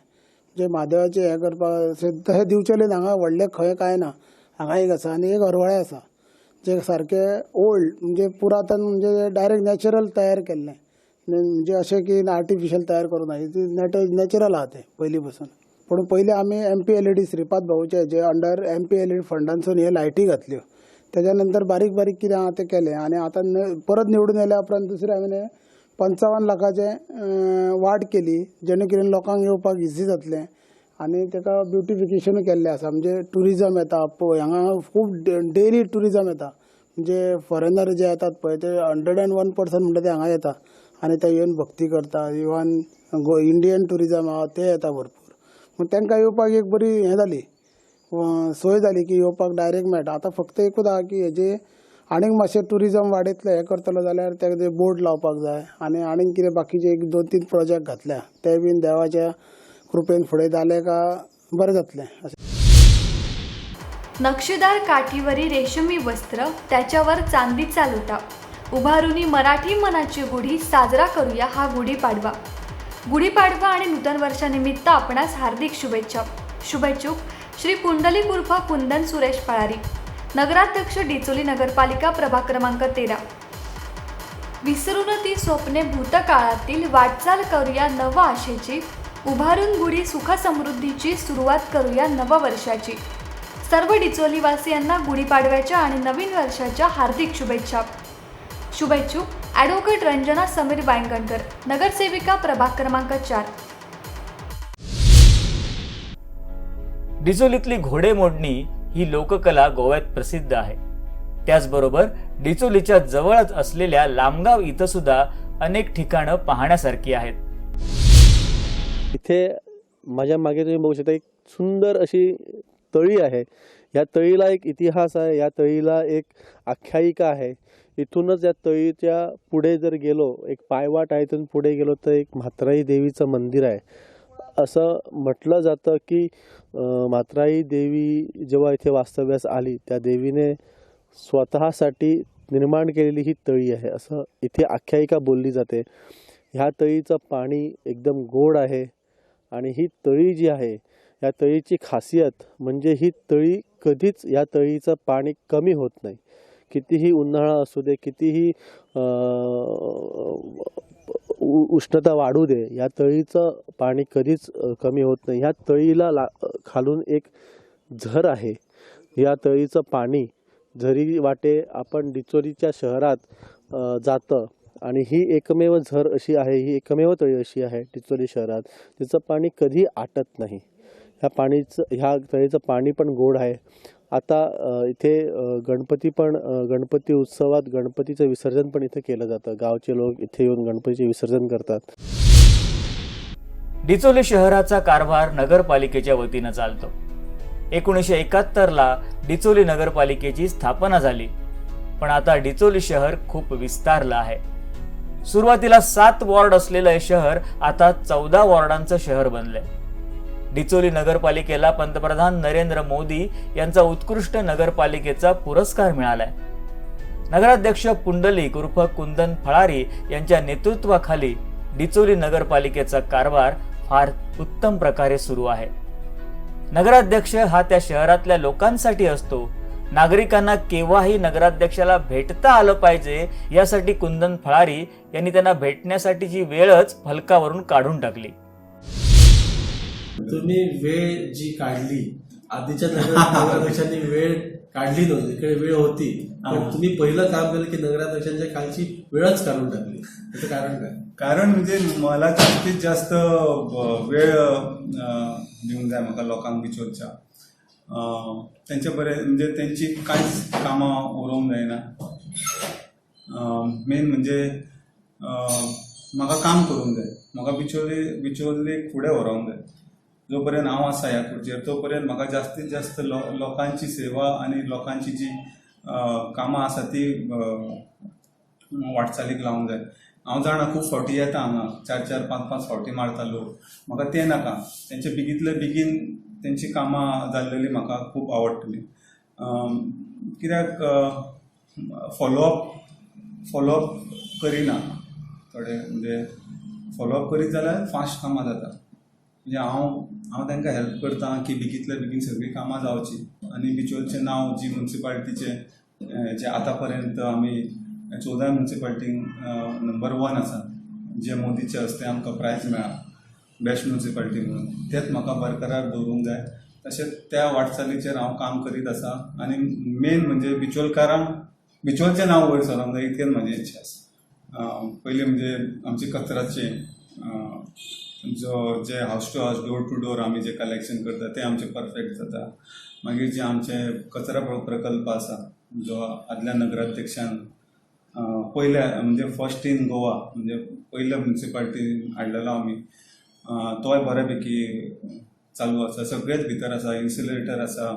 जे म्हादेवाचें हें करपाक तशें दिवचेलें हांगा व्हडलें खंय कांय ना. हांगा एक आसा आनी एक हरवळें आसा जे सारके ओल्ड म्हणजे पुरातन म्हणजे डायरेक्ट नॅचरल तयार केल्लें. म्हणजे अशें की आर्टिफिशियल तयार करूं ना. नॅचरल आहा तें पयलीं पासून. पूण पयलीं आमी MP LED श्रीपाद भाऊचे जे अंडर MP LED फंडांसून हे लायटी घातल्यो. तेज्या नंतर बारीक बारीक कितें आहा तें केलें आनी आतां परत निवडून येयल्या उपरांत दुसरे हांवें 55 लाखाचे वाट केली जेणे करून लोकांक येवपाक इझी जातलें आनी ताका ब्युटिफिकेशनूय केल्लें आसा. म्हणजे टुरिजम येता पळय हांगा खूब डेली टुरिजम येता. म्हणजे फॉरेनर जे येतात पळय ते 101% म्हणटा ते हांगा येता आनी ते येवन भक्ती करता. इवन इंडियन टुरिजम आहा ते येता भरपूर. मग तांकां येवपाक एक बरी हें जाली सोय जाली की येवपाक डायरेक्ट मेळटा. आतां फक्त एकूच आहा की हेजे आनीक मातशें टुरिजम वाडयतले हें करतलो जाल्यार ते बोर्ड लावपाक जाय आनी आनीक कितें बाकीचे 1-2-3 प्रोजेक्ट घातल्या ते बीन देवाच्या कृपेन फुडें जाले का बरें जातलें. नक्षीदार काठीवरी रेशमी वस्त्र, त्याच्यावर चांदीचा लोटा, उभारुनी मराठी मनाची गुढी, साजरा करूया हा गुढीपाडवा. गुढीपाडवा आणि नूतन वर्षानिमित्त आपणास हार्दिक शुभेच्छा. शुभेच्छुक श्री पुंडलिक उर्फ कुंदन सुरेश पळारी, नगराध्यक्ष डिचोली नगरपालिका प्रभाग क्रमांक 13. विसरून ती स्वप्ने भूतकाळातील, वाटचाल करूया नव आशेची, उभारून गुढी सुख समृद्धीची, सुरुवात करूया नववर्षाची. सर्व डिचोलीवासियांना गुढीपाडव्याच्या आणि नवीन वर्षाच्या हार्दिक शुभेच्छा. शुभेच्छुक ॲडव्होकेट रंजना समीर बायंगणकर, नगरसेविका प्रभाग क्रमांक 4. डिचोलीतली घोडेमोडणी ही लोककला गोव्यात प्रसिद्ध आहे. त्याचबरोबर डिचोलीच्या जवळच असलेल्या लांबगाव इथं सुद्धा अनेक ठिकाणं पाहण्यासारखी आहेत. इथे माझ्या मागे तुम्ही बघू शकता एक सुंदर अशी तळी आहे. या तळीला एक इतिहास आहे. या तळीला एक आख्यायिका आहे. इथूनच या तळीच्या पुढे जर गेलो, एक पायवाट आहे, इथून पुढे गेलो तर एक म्हात्राई देवीचं मंदिर आहे. असं म्हटलं जातं की म्हात्राई देवी जेव्हा इथे वास्तव्यास आली त्या देवीने स्वतःसाठी निर्माण केलेली ही तळी आहे असं इथे आख्यायिका बोलली जाते. ह्या तळीचं पाणी एकदम गोड आहे आणि ही तळी जी आहे या तळीची खासियत म्हणजे ही तळी कधीच या तळीचं पाणी कमी होत नाही. कितीही उन्हाळा असू दे, कितीही उष्णता वाढू दे, या तळीचं पाणी कधीच कमी होत नाही. ह्या तळीला खालून एक झर आहे. या तळीचं पाणी झरी वाटे आपण डिचोलीच्या शहरात जातं आणि ही एकमेव झर अशी आहे, ही एकमेव तळी अशी आहे डिचोली शहरात, तिचं पाणी कधी आटत नाही. ह्या तळीचं पाणी पण गोड आहे. आता इथे गणपती उत्सवात गणपतीचं विसर्जन पण इथे केलं जातं. गावचे लोक इथे येऊन गणपतीचे विसर्जन करतात. डिचोली शहराचा कारभार नगरपालिकेच्या वतीनं चालतो. 1971ला डिचोली नगरपालिकेची स्थापना झाली, पण आता डिचोली शहर खूप विस्तारलं आहे. सुरुवातीला 7 वॉर्ड असलेलं हे शहर आता 14 वॉर्डांचं शहर बनलंय. डिचोली नगरपालिकेला पंतप्रधान नरेंद्र मोदी यांचा उत्कृष्ट नगरपालिकेचा पुरस्कार मिळालाय. नगराध्यक्ष पुंडलिक उर्फ कुंदन फळारी यांच्या नेतृत्वाखाली डिचोली नगरपालिकेचा कारभार फार उत्तम प्रकारे सुरू आहे. नगराध्यक्ष हा त्या शहरातल्या लोकांसाठी असतो. नागरिकांना केव्हाही नगराध्यक्षाला भेटता आलं पाहिजे यासाठी कुंदन फळारी यांनी त्यांना भेटण्यासाठीची वेळच फलकावरून काढून टाकली. तुम्ही वेळ जी काढली, आधीच्या नगराध्यक्षांनी वेळ काढली नव्हती, इकडे वेळ होती, पण तुम्ही पहिलं काम केलं की नगराध्यक्षांच्या खालची वेळच काढून टाकली. त्याचं कारण काय? कारण म्हणजे मला जास्तीत जास्त वेळ दिवून जाय म्हाका लोकांक बिचोलच्या त्यांचे बरे म्हणजे त्यांची कांयच कामां उरोवंक जायना. मेन म्हणजे म्हाका काम करूंक जाय, म्हाका बिचोलीक फुडें व्हरोंक जाय. जो पर्यंत हांव आसा ह्या खुर्चेर तो पर्यंत म्हाका जास्तीत जास्त लोकांची सेवा आनी लोकांची जी कामां आसा ती वाटचालीक लावंक जाय. हांव जाणा खूब फावटी येता हांगा 4-4, 5-5 फावटी मारता लोक. म्हाका तें नाका. तेंचे बेगींतले बेगीन तेंची कामां जाल्लेली म्हाका खूब आवडटली. कित्याक फॉलोअप करिना थोडे, म्हणजे फॉलोअप करीत जाल्यार फास्ट कामां जाता. म्हणजे हांव तांकां हेल्प करता की बेगींतले बेगीन सगळीं कामां जावची. आनी बिचोलचें नांव जी म्युन्सिपाल्टीचें जे आतां पर्यंत आमी 14 म्युन्सिपाल्टींक नंबर 1 आसा, जे मोदीचे हस्ते आमकां प्रायज मेळ्ळा बेस्ट म्युन्सिपाल्टी म्हणून, तेंच म्हाका बरकरार दवरूंक जाय. तशेंच त्या वाटचालीचेर हांव काम करीत आसा. आनी मेन म्हणजे बिचोलकारांक बिचोलचें नांव वयर सरोंक जाय, इतकेंच म्हाजी इच्छा आसा. पयलीं म्हणजे आमचे कचराचे जे हावस टू हावस, डोर टू डोर आमी जे कलेक्शन करता तें आमचें परफेक्ट जाता. मागीर जे आमचे कचरा प्रकल्प आसा, जो आदल्या नगराध्यक्षान पयल्या म्हणजे फर्स्ट इन गोवा, म्हणजे पयल्या म्युन्सिपाल्टीन हाडलेलो आमी, तोय बऱ्यापैकी चालू आसा. सगळेच भितर आसा. इन्सुलेटर आसा,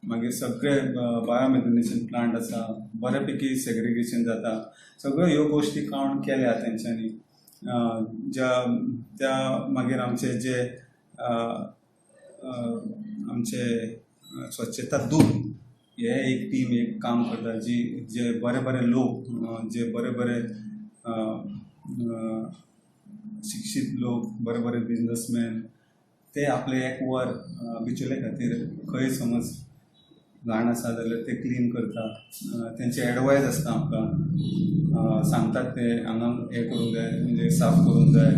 मागीर सगळे बायोमेथिनेशन प्लांट आसा, बऱ्यापैकी सेग्रिगेशन जाता. सगळ्यो ह्यो गोश्टी कावंट केल्या तेंच्यांनी. त्या मागीर आमचे जे आमचे स्वच्छता दूत हे एक टीम एक काम करता, जे बरे लोक, जे बरे शिक्षीत लोक, बरे बिझनसमॅन, ते आपले एक वर बिचोले खातीर खंय समज घाण आसा जाल्यार ते क्लीन करता. तेंचे एडवायज आसता आमकां, सांगतात ते हांगा हें करूंक जाय, म्हणजे साफ करूंक जाय.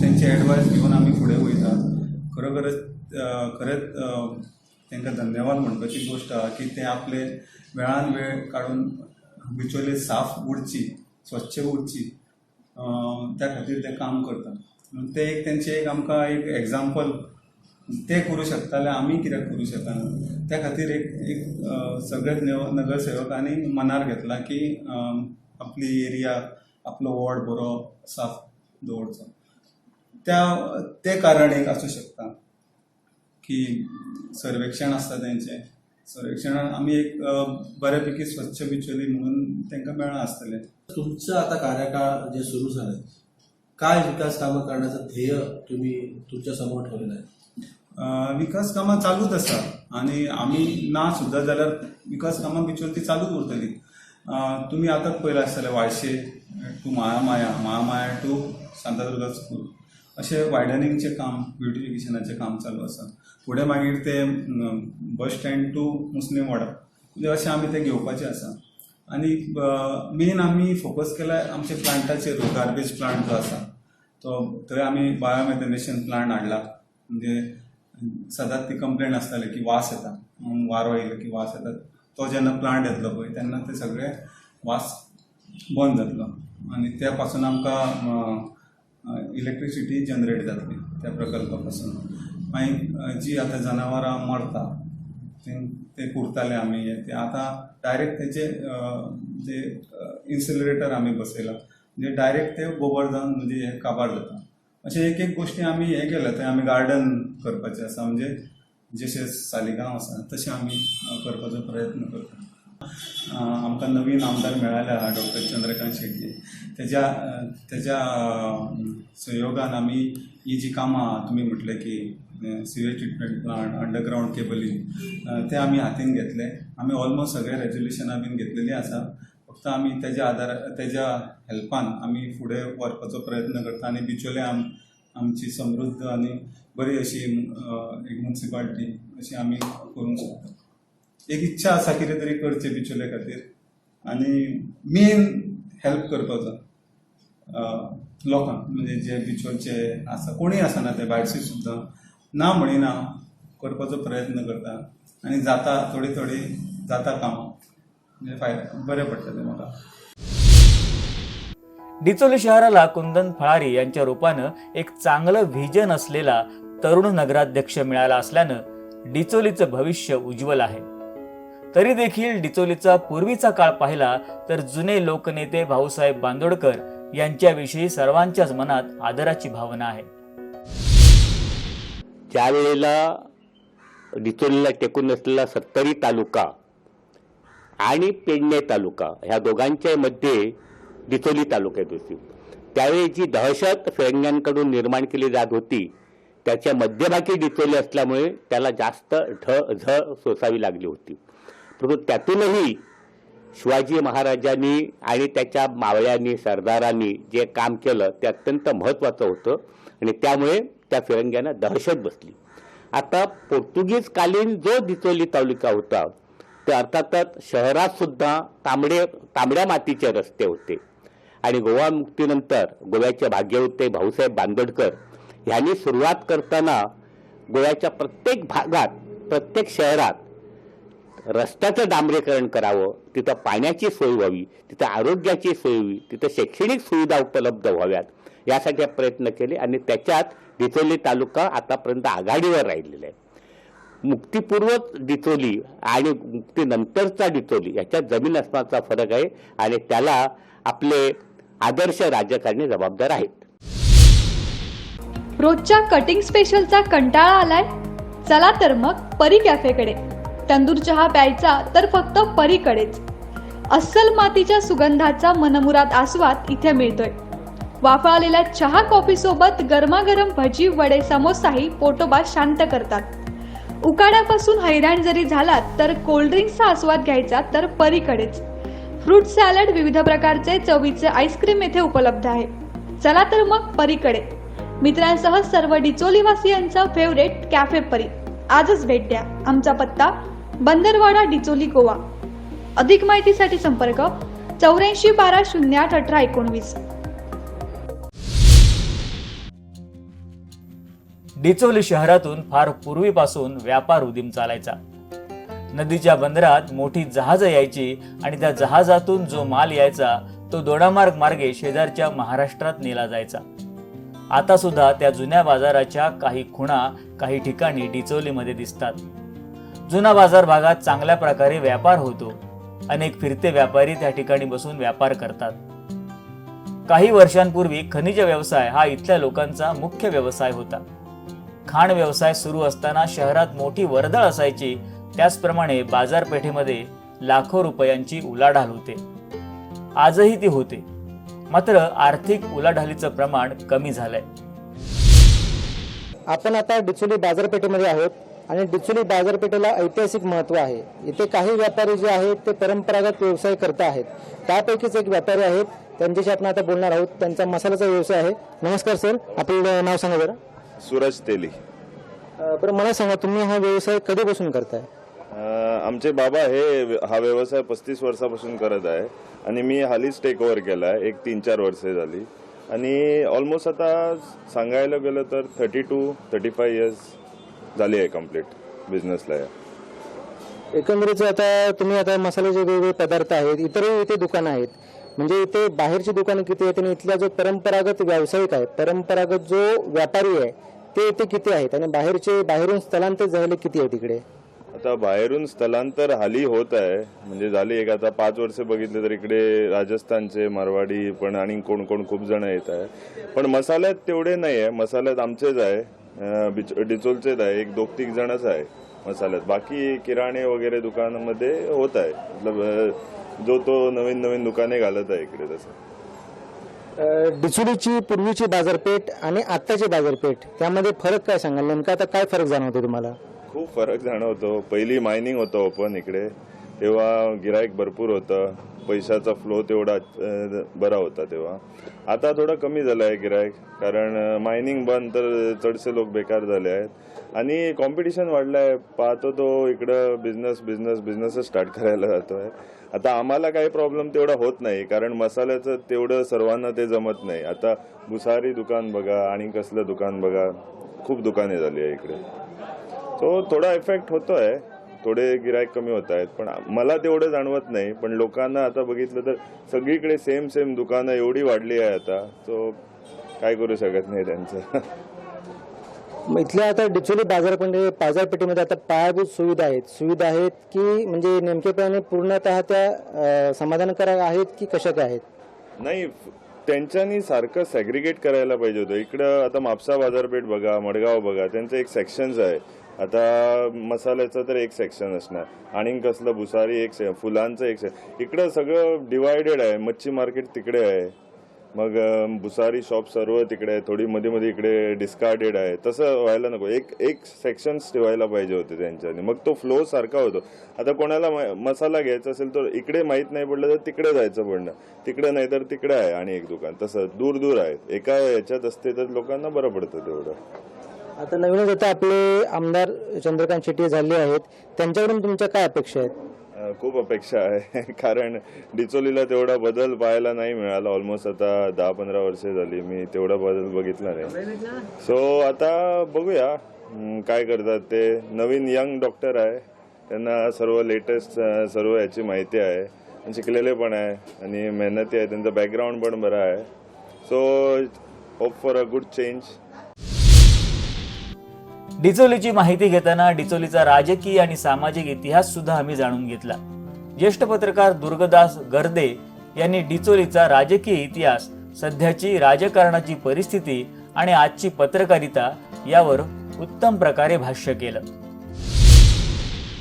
तेंचे एडवायज घेवन आमी फुडें वयता. खरेंच तांकां धन्यवाद म्हणपाची गोश्ट आसा की ते आपले वेळान वेळ काडून बिचोले साफ उरची, स्वच्छ उरची, त्या खातीर ते काम करता. ते एक तेंचे एक आमकां एक एग्जाम्पल ते करूं शकता जाल्यार आमी कित्याक करूं शकना. त्या खातीर एक सगळ्याच नगरसेवकांनी मनार घेतला की आपली एरिया, आपलो वॉर्ड बरो साफ दवरचो. ते कारण एक आसूं शकता की सर्वेक्षण आसता तेंचें. सर्वेक्षणान आमी एक बऱ्यापैकी स्वच्छ बिचोली म्हणून तांकां मेळ्ळां आसतलें. तुमचं आता कार्यकाळ जे सुरू झालं, काय विकास कामं करण्याचं ध्येय तुम्ही तुमच्या समोर ठेवलेलं आहे? विकास कामां चालूच आसा आनी आमी ना सुद्दां जाल्यार विकास कामां बिचोलची चालूच उरतली. तुमी आतांच पळयलां आसतलें Valshe to Mahamaya to Shantadurga school अशें वायडनिंगचें काम, ब्युटिफिकेशनाचें काम चालू आसा. फुडें मागीर ते बस स्टँड टू मुस्लीम वाडा, म्हणजे अशें आमी ते घेवपाचें आसा. आनी मेन आमी फोकस केला आमच्या प्लांटाचेर. गार्बेज प्लांट जो आसा तो थंय आमी बायोमेथिनेशन प्लांट हाडला. म्हणजे सदांच ती कंप्लेंट आसताली की वास येता, वारो येयलो की वास येता. तो जेन्ना प्लांट येतलो पळय तेन्ना ते सगळे वास बंद जातलो आनी त्या पासून आमकां इलेक्ट्रिसिटी जनरेट जातली त्या प्रकल्पा पासून. मागीर जी आतां जनावरां मरता ते कुरताले आमी, ते आतां डायरेक्ट तेचे जे इन्सुलेटर आमी बसयला, म्हणजे डायरेक्ट ते गोबर जावन म्हणजे हे काबार जाता. अशे एक गोश्टी आमी हे केल्या. थंय आमी गार्डन करपाचें आसा, म्हणजे जशें सालिगांव आसा तशें आमी करपाचो प्रयत्न करता. आमकां नवीन आमदार मेळ्ळेले आहा डॉक्टर चंद्रकांत शेट्टी. तेज्या सहयोगान आमी ही जी कामां तुमी म्हटलें की sewage treatment plant, underground cabling, ते आमी हातीन घेतले. आमी ऑलमोस्ट सगळे रेजोल्युशनां बीन घेतलेली आसा. फक्त आमी तेज्या हेल्पान आमी फुडें व्हरपाचो प्रयत्न करता आनी बिचोले आमची समृद्ध आनी बरी अशी एक म्युन्सिपाल्टी अशी आमी करूंक शकता. एक इच्छा आसा कितें तरी करचें बिचोले खातीर आनी मेन हेल्प करपाचो लोकांक, म्हणजे जे बिचोलचे आसा कोणीय आसना ते भायरचे सुद्दां ना म्हणिना करपाचो प्रयत्न करता आनी जाता थोडी जाता कामां, म्हणजे बरें पडटलें म्हाका. डिचोली शहराला कुंदन फळारी यांच्या रूपानं एक चांगलं व्हिजन असलेला तरुण नगराध्यक्ष मिळाला असल्यानं डिचोलीचं भविष्य उज्ज्वल आहे. तरी देखील डिचोलीचा पूर्वीचा काळ पाहिला तर जुने लोकनेते भाऊसाहेब बांदोडकर यांच्याविषयी सर्वांच्याच मनात आदराची भावना आहे. त्यावेळेला डिचोलीला टेकून असलेला 70 तालुका आणि पेडणे तालुका ह्या दोघांच्या मध्ये डिचोली तालुक्यात होती. त्यावेळी जी दहशत फिरंग्यांकडून निर्माण केली जात होती त्याच्या मध्यभागी डिचोली असल्यामुळे त्याला जास्त झळ सोसावी लागली होती. परंतु त्यातूनही शिवाजी महाराजांनी आणि त्याच्या मावळ्यांनी सरदारांनी जे काम केलं ते अत्यंत महत्त्वाचं होतं आणि त्यामुळे त्या फिरंग्यांना दहशत बसली. आता पोर्तुगीज कालीन जो डिचोली तालुका होता ते अर्थातच शहरात सुद्धा तांबड्या मातीचे रस्ते होते आणि गोवा मुक्तीनंतर गोव्याचे भाग्यवंते भाऊसाहेब बांदोडकर यांनी सुरुवात करताना गोव्याच्या प्रत्येक भागात प्रत्येक शहरात रस्त्याचं डांबरीकरण करावं, तिथं पाण्याची सोय व्हावी, तिथं आरोग्याची सोय व्हावी, तिथं शैक्षणिक सुविधा उपलब्ध व्हाव्यात यासाठी प्रयत्न केले आणि त्याच्यात डिचोली तालुका आतापर्यंत आघाडीवर राहिलेला आहे. मुक्तीपूर्व डिचोली आणि मुक्तीनंतरचा डिचोली याच्यात जमीन आसमानाचा फरक आहे आणि त्याला आपले आदर्श राजकारणी जबाबदार आहेत. रोजच्या कटिंग स्पेशलचा कंटाळा आलाय? चला तर मग परी कॅफेकडे. तंदूर चहा प्यायचा तर फक्त परीकडेच. अस्सल मातीच्या सुगंधाचा मनमुराद आस्वाद इथे मिळतोय. वाफाळलेल्या चहा कॉफी सोबत गरमागरम भजी वडे समोसाही पोटोबा शांत करतात. उकाड्यापासून हैराण जरी झालात तर कोल्ड्रिंक्सचा आस्वाद घ्यायचा तर परीकडेच. फ्रूट सॅलड, विविध प्रकारचे चवीचे आईस्क्रीम येथे उपलब्ध आहे. चला तर मग परीकडे. मित्रांसह सर्व डिचोलीवासियांचा फेवरेट कॅफे परी. आजच भेट द्या. आमचा पत्ता बंदरवाडा, डिचोली, गोवा. अधिक माहितीसाठी संपर्क 84 12 08 18 19. डिचोली शहरातून फार पूर्वीपासून व्यापार उदीम चालायचा. नदीच्या बंदरात मोठी जहाजं यायची आणि त्या जहाजातून जो माल यायचा तो दोडामार्ग मार्गे शेजारच्या महाराष्ट्रात नेला जायचा. आता सुद्धा त्या जुन्या बाजाराच्या काही खुणा काही ठिकाणी डिचोलीमध्ये दिसतात. जुना बाजार भागात चांगल्या प्रकारे व्यापार होतो. अनेक फिरते व्यापारी त्या ठिकाणी बसून व्यापार करतात. काही वर्षांपूर्वी खनिज व्यवसाय हा इथल्या लोकांचा मुख्य व्यवसाय होता. खाण व्यवसाय सुरू असताना शहरात मोठी वर्दळ असायची. त्याचप्रमाणे बाजारपेठेमध्ये लाखो रुपयांची उलाढाल होते. आजही ती होते, मात्र आर्थिक उलाढालीचं प्रमाण कमी झालंय. आपण आता डिचोली बाजारपेठेमध्ये आहोत आणि डिचोली बाजारपेठेला ऐतिहासिक महत्त्व आहे. इथे काही व्यापारी जे आहेत ते परंपरागत व्यवसाय करत आहेत. त्यापैकीच एक व्यापारी आहेत, त्यांच्याशी आपण आता बोलणार आहोत. त्यांचा मसाल्याचा व्यवसाय आहे. नमस्कार सर, आपलं नाव सांगा बरं. सूरज तेली. बरं, मला सांगा तुम्ही हा व्यवसाय कधीपासून करताय? आमचे बाबा हा व्यवसाय 35 वर्षापासून करत आहे आणि मी हालीच टेक ओव्हर केला आहे. 3-4 वर्षे झाली आणि ऑलमोस्ट आता सांगायला गेलं तर 32-35 इयर्स झाली आहे कम्प्लीट बिझनेसला. एकंदरीत आता तुम्ही आता मसाल्याचे वेगवेगळे पदार्थ आहेत, इतरही इथे दुकानं आहेत, म्हणजे इथे बाहेरची दुकानं किती आहेत आणि इथला जो परंपरागत व्यावसायिक आहे, परंपरागत जो व्यापारी आहे ते इथे किती आहेत आणि बाहेरून स्थलांतर झालेले किती आहे तिकडे? आता बाहेरून स्थलांतर हाली होत आहे, म्हणजे झाली एक आता 5 वर्ष बघितले तर इकडे राजस्थानचे, मारवाडी पण आणि कोण कोण खूप जण येत आहे. पण मसाल्यात तेवढे नाही आहे. मसाल्यात आमचेच आहे, डिचोलचेच आहे, 1-2-3 जणच आहे मसाल्यात. बाकी किराणे वगैरे दुकानामध्ये होत आहे. मतलब जो तो नवीन दुकाने घालत आहे इकडे. तसं डिचोलीची पूर्वीची बाजारपेठ आणि आत्ताची बाजारपेठ त्यामध्ये फरक काय सांगाल? नेमका आता काय फरक जाणवतो तुम्हाला? खूप फरक जाणवतो. पहिली मायनिंग होतं ओपन इकडे, तेव्हा गिराईक भरपूर होतं, पैशाचा फ्लो तेवढा बरा होता तेव्हा. आता थोडं कमी झालं आहे गिराईक, कारण मायनिंग बंद तर चढसे लोक बेकार झाले आहेत आणि कॉम्पिटिशन वाढलं आहे. पाहतो तो इकडं बिझनेसच स्टार्ट करायला जातो आहे. आता आम्हाला काही प्रॉब्लेम तेवढा होत नाही, कारण मसाल्याचं तेवढं सर्वांना ते जमत नाही. आता भुसारी दुकान बघा आणि कसलं दुकान बघा, खूप दुकाने झाली आहे इकडे. तो थोडा इफेक्ट होतोय, थोडे गिराईक कमी होत आहेत, पण मला तेवढं जाणवत नाही. पण लोकांना आता बघितलं तर सगळीकडे सेम दुकानं एवढी वाढली आहे आता, तो काय करू शकत नाही त्यांचं. इथल्या आता डिचोली बाजारपेठेमध्ये आता पायाभूत सुविधा आहेत की म्हणजे नेमकेपणे पूर्णतः त्या समाधानकारक आहेत की कशा काय आहेत? नाही, त्यांच्यानी सारखं सॅग्रिगेट करायला पाहिजे होतं. इकडं आता म्हापसा बाजारपेठ बघा, मडगाव बघा, त्यांचं एक सेक्शन्स आहे. आता मसाल्याचं तर एक सेक्शन असणार आणि कसलं भुसारी एक फुलांचं एक इकडं सगळं डिवायडेड आहे. मच्छी मार्केट तिकडे आहे, मग भुसारी शॉप सर्व तिकडे आहे, थोडी मध्ये मध्ये इकडे डिस्कार्डेड आहे. तसं व्हायला नको. एक सेक्शन्स ठेवायला पाहिजे होते त्यांच्याने, मग तो फ्लो सारखा होतो. आता कोणाला मसाला घ्यायचा असेल तर इकडे माहीत नाही पडलं तर तिकडे जायचं पडणं, तिकडे नाही तर तिकडे आहे आणि एक दुकान. तसं दूर दूर आहे. एका ह्याच्यात असते तर लोकांना बरं पडतं तेवढं. आता नवीनच आता आपले आमदार चंद्रकांत शेट्टी झाले आहेत, त्यांच्याकडून तुमच्या काय अपेक्षा आहेत? खूप अपेक्षा आहे कारण डिचोलीला तेवढा बदल पाहायला नाही मिळाला. ऑलमोस्ट आता 10-15 वर्षे झाली मी तेवढा बदल बघितला नाही. सो आता बघूया काय करतात ते. नवीन यंग डॉक्टर आहे, त्यांना सर्व लेटेस्ट सर्व याची माहिती आहे, शिकलेले पण आहे आणि मेहनती आहे, त्यांचा बॅकग्राऊंड पण बरा आहे. So hope for a good change. डिचोलीची माहिती घेताना डिचोलीचा राजकीय आणि सामाजिक इतिहास सुद्धा आम्ही जाणून घेतला. ज्येष्ठ पत्रकार दुर्गदास गर्दे यांनी डिचोलीचा राजकीय इतिहास, सध्याची राजकारणाची परिस्थिती आणि आजची पत्रकारिता यावर उत्तम प्रकारे भाष्य केलं.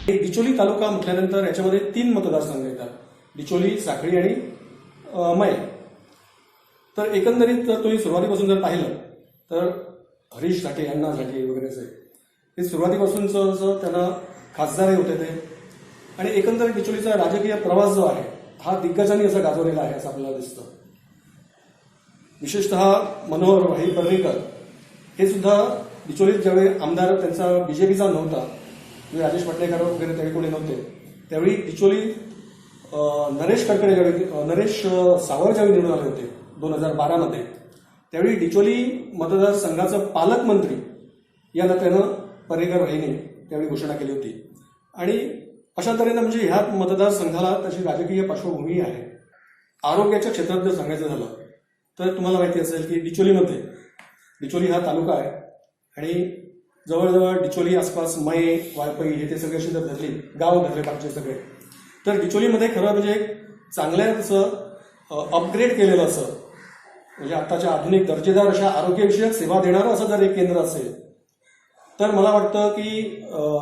डिचोली तालुका म्हटल्यानंतर याच्यामध्ये 3 मतदारसंघ येतात, डिचोली, साखळी आणि मय. तर एकंदरीत जर तुम्ही सुरुवातीपासून जर पाहिलं तर हरीश साठे, अण्णा साठे वगैरे हे सुरुवातीपासूनचं त्यांना खासदारही होते ते, आणि एकंदरीत डिचोलीचा राजकीय प्रवास जो आहे हा दिग्गजांनी असा गाजवलेला आहे असं आपल्याला दिसतं. विशेषतः मनोहर भाई पर्रीकर हे सुद्धा डिचोलीत ज्यावेळी आमदार त्यांचा बीजेपीचा नव्हता, राजेश पाटलेकर वगैरे त्यावेळी कोणी नव्हते, त्यावेळी डिचोली नरेश कडकडे ज्यावेळी नरेश सावर ज्यावेळी निवडून आले होते 2012 त्यावेळी डिचोली मतदारसंघाचं पालकमंत्री या नात्यानं पर्रीकर भाईने त्यावेळी घोषणा केली होती. आणि अशा तऱ्हेनं म्हणजे ह्या मतदारसंघाला तशी राजकीय पार्श्वभूमी आहे. आरोग्याच्या क्षेत्रात जर सांगायचं झालं तर तुम्हाला माहिती असेल की डिचोली हा तालुका आहे आणि जवळजवळ डिचोली आसपास मय, वाळपई हे ते सगळे अशी जर धरली गाव धरले बाकीचे सगळे, तर डिचोलीमध्ये खरं म्हणजे चांगल्या असं अपग्रेड केलेलं असं म्हणजे आत्ताच्या आधुनिक दर्जेदार अशा आरोग्यविषयक सेवा देणारं असं जर एक केंद्र असेल तर मला वाटतं की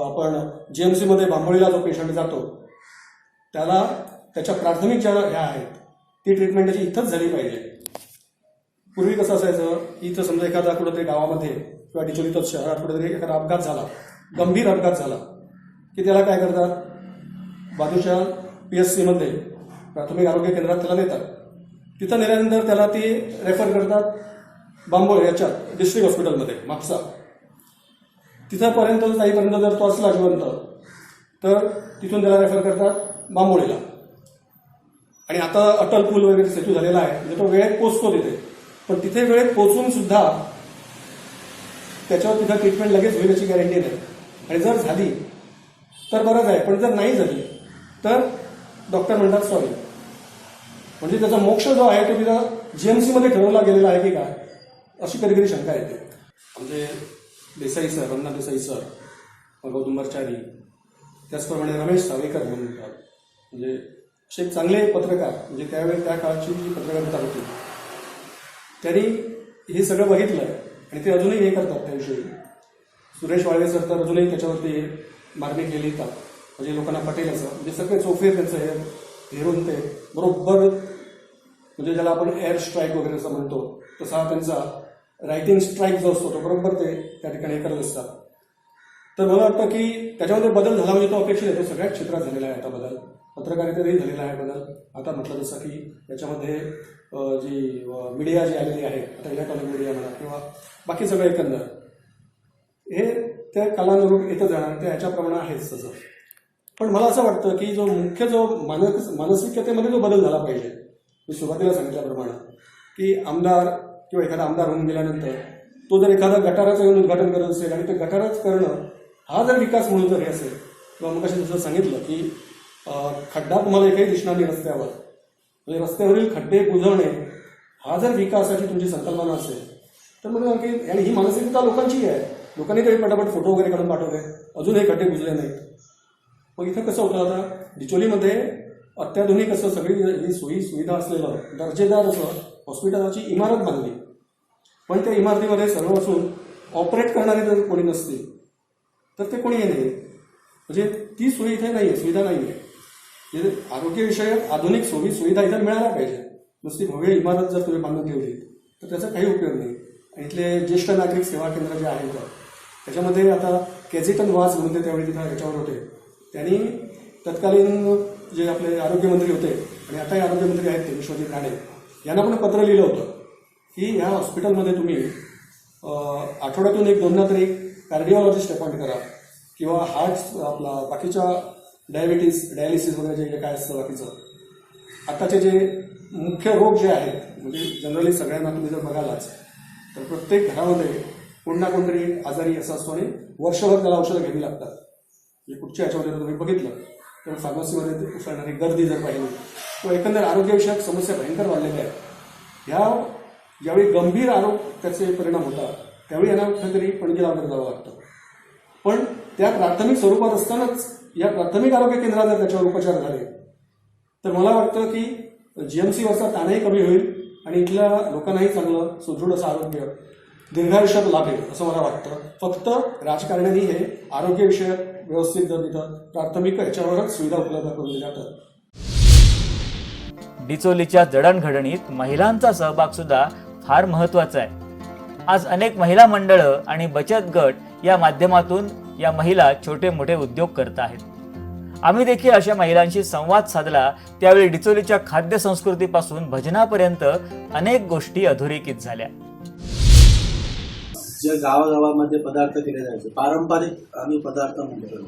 आपण जीएमसीमध्ये बांबोळीला जो पेशंट जातो त्याला त्याच्या प्राथमिक ज्या ह्या आहेत ती ट्रीटमेंट त्याची इथंच झाली पाहिजे. पूर्वी कसं असायचं, इथं समजा एखादा कुठेतरी गावामध्ये किंवा डिचोलीतच शहरात कुठेतरी एखादा अपघात झाला, गंभीर अपघात झाला की त्याला काय करतात, बाजूच्या PSCमध्ये प्राथमिक आरोग्य केंद्रात त्याला नेतात. तिथं नेल्यानंतर त्याला ती रेफर करतात बांबोळे याच्यात डिस्ट्रिक्ट हॉस्पिटलमध्ये म्हापसा. तिथंपर्यंत जाईपर्यंत जर तो असला जिवंत तर तिथून त्याला रेफर करतात बांबोळीला. आणि आता अटल पूल वगैरे सेतू झालेला आहे म्हणजे तो वेळेत पोचतो तिथे, पण तिथे वेळेत पोचून सुद्धा त्याच्यावर तिथं ट्रीटमेंट लगेच होईल याची गॅरंटी नाही. आणि जर झाली तर बरंच आहे, पण जर नाही झाली तर डॉक्टर म्हणतात सॉरी. म्हणजे त्याचा मोक्ष जो आहे तो तिथं जीएमसीमध्ये ठरवला गेलेला आहे की काय, अशी कधी कधी शंका येते. म्हणजे देसाई सर, रमना देसाई सर, गौतुंबरचारी, त्याचप्रमाणे रमेश सावेकर म्हणून म्हणतात, म्हणजे असे चांगले पत्रकार, म्हणजे त्यावेळी त्या काळची जी पत्रकारिता होती त्यांनी हे सगळं बघितलं आणि ते अजूनही हे करतात त्याविषयी. सुरेश वाळवे सर तर अजूनही त्याच्यावरती मार्मिक हे लिहितात, म्हणजे लोकांना पटेल असं, म्हणजे सगळे चोफे त्यांचं हे हेरून ते बरोबर म्हणजे ज्याला आपण एअर स्ट्राईक वगैरे असं म्हणतो तसा त्यांचा रायटिंग स्ट्राईक जो असतो तो बरोबर ते त्या ठिकाणी हे करत असतात. तर मला वाटतं की त्याच्यामध्ये बदल झाला म्हणजे तो अपेक्षित आहे. तो सगळ्याच क्षेत्रात झालेला आहे आता बदल, पत्रकारितेतही झालेला आहे बदल. आता म्हटलं जसं की त्याच्यामध्ये जी मीडिया जी आलेली आहे, आता इलेक्ट्रॉनिक मीडिया म्हणा किंवा बाकी सगळं एकंदर हे त्या कालानुरूप येतं जाणार, ते ह्याच्याप्रमाणे आहेच तसं. पण मला असं वाटतं की जो मुख्य जो मानसिकतेमध्ये जो बदल झाला पाहिजे, मी सुरुवातीला सांगितल्याप्रमाणे की आमदार किंवा एखादा आमदार होऊन गेल्यानंतर तो जर एखादा गटाराचं येऊन उद्घाटन करत असेल आणि ते गटारच करणं हा जर विकास म्हणून जर हे असेल, किंवा मग जसं सांगितलं की खड्डा तुम्हाला एकही दिसणार नाही रस्त्यावर, म्हणजे रस्त्यावरील खड्डे बुजवणे हा जर विकासाची तुमची संकल्पना असेल तर मग आणि ही मानसिकता लोकांची आहे. लोकांनी तरी पटापट फोटो वगैरे काढून पाठवले, अजून हे खड्डे बुजले नाहीत. मग इथं कसं होतं, आता डिचोलीमध्ये अत्याधुनिक असं सगळी ही सोयी सुविधा असलेलं दर्जेदार असं हॉस्पिटलाची इमारत बांधली, पण त्या इमारतीमध्ये सर्व असून ऑपरेट करणारे जर कोणी नसतील तर ते कोणी हे नाही, म्हणजे ती सोयी इथे नाही आहे, सुविधा नाही आहे. म्हणजे आरोग्यविषयक आधुनिक सुविधा इथे मिळायला पाहिजे. नुसती भव्य इमारत जर तुम्ही बांधून ठेवली तर त्याचा काही उपयोग नाही. आणि इथले ज्येष्ठ नागरिक सेवा केंद्र जे आहेत त्याच्यामध्ये आता केझिटन वास म्हणून ते त्यावेळी तिथं याच्यावर होते, त्यांनी तत्कालीन जे आपले आरोग्यमंत्री होते आणि आताही आरोग्यमंत्री आहेत ते विश्वजित राणे यांना पण पत्र लिहिलं होतं की ह्या हॉस्पिटलमध्ये तुम्ही आठवड्यातून 1-2 तरी कार्डिओलॉजिस्ट अपॉइंट करा किंवा हार्ट आपला बाकीच्या डायलिसिस वगैरे जे काय असतं बाकीचं. आताचे जे मुख्य रोग जे आहेत म्हणजे जनरली सगळ्यांना तुम्ही जर बघालाच तर प्रत्येक घरामध्ये कोण ना कोणतरी आजारी असा असतो आणि वर्षभर त्याला औषधं घ्यावी लागतात. म्हणजे कुठच्या याच्यामध्ये तुम्ही बघितलं तर फार्मसीमध्ये उसळणारी गर्दी जर पाहिली किंवा एकंदर आरोग्यविषयक समस्या भयंकर वाढलेल्या आहेत. ह्या ज्यावेळी गंभीर त्याचे परिणाम होतात त्यावेळी यांना कुठेतरी पणगी लावण्यात जावं लागतं. पण त्या प्राथमिक स्वरूपात असतानाच या प्राथमिक आरोग्य केंद्रात जर त्याच्यावर उपचार झाले तर मला वाटतं की जीएमसीवरचा ताणही कमी होईल आणि इथल्या लोकांनाही चांगलं सुदृढ असं आरोग्य दीर्घायुष्यात लाभेल असं मला वाटतं. फक्त राजकारण्यांनी हे आरोग्यविषयक व्यवस्थित जर तिथं प्राथमिक ह्याच्यावरच सुविधा उपलब्ध करून दिल्या तर. डिचोलीच्या जडणघडणीत महिलांचा सहभाग सुद्धा फार महत्वाचा आहे. आज अनेक महिला मंडळं आणि बचत गट या माध्यमातून या महिला छोटे मोठे उद्योग करत आहेत. आम्ही देखील अशा महिलांशी संवाद साधला. त्यावेळी डिचोलीच्या खाद्य संस्कृतीपासून भजनापर्यंत अनेक गोष्टी अधोरेखित झाल्या. जे गावागावामध्ये पदार्थ केले जायचे पारंपरिक आम्ही पदार्थ म्हणतो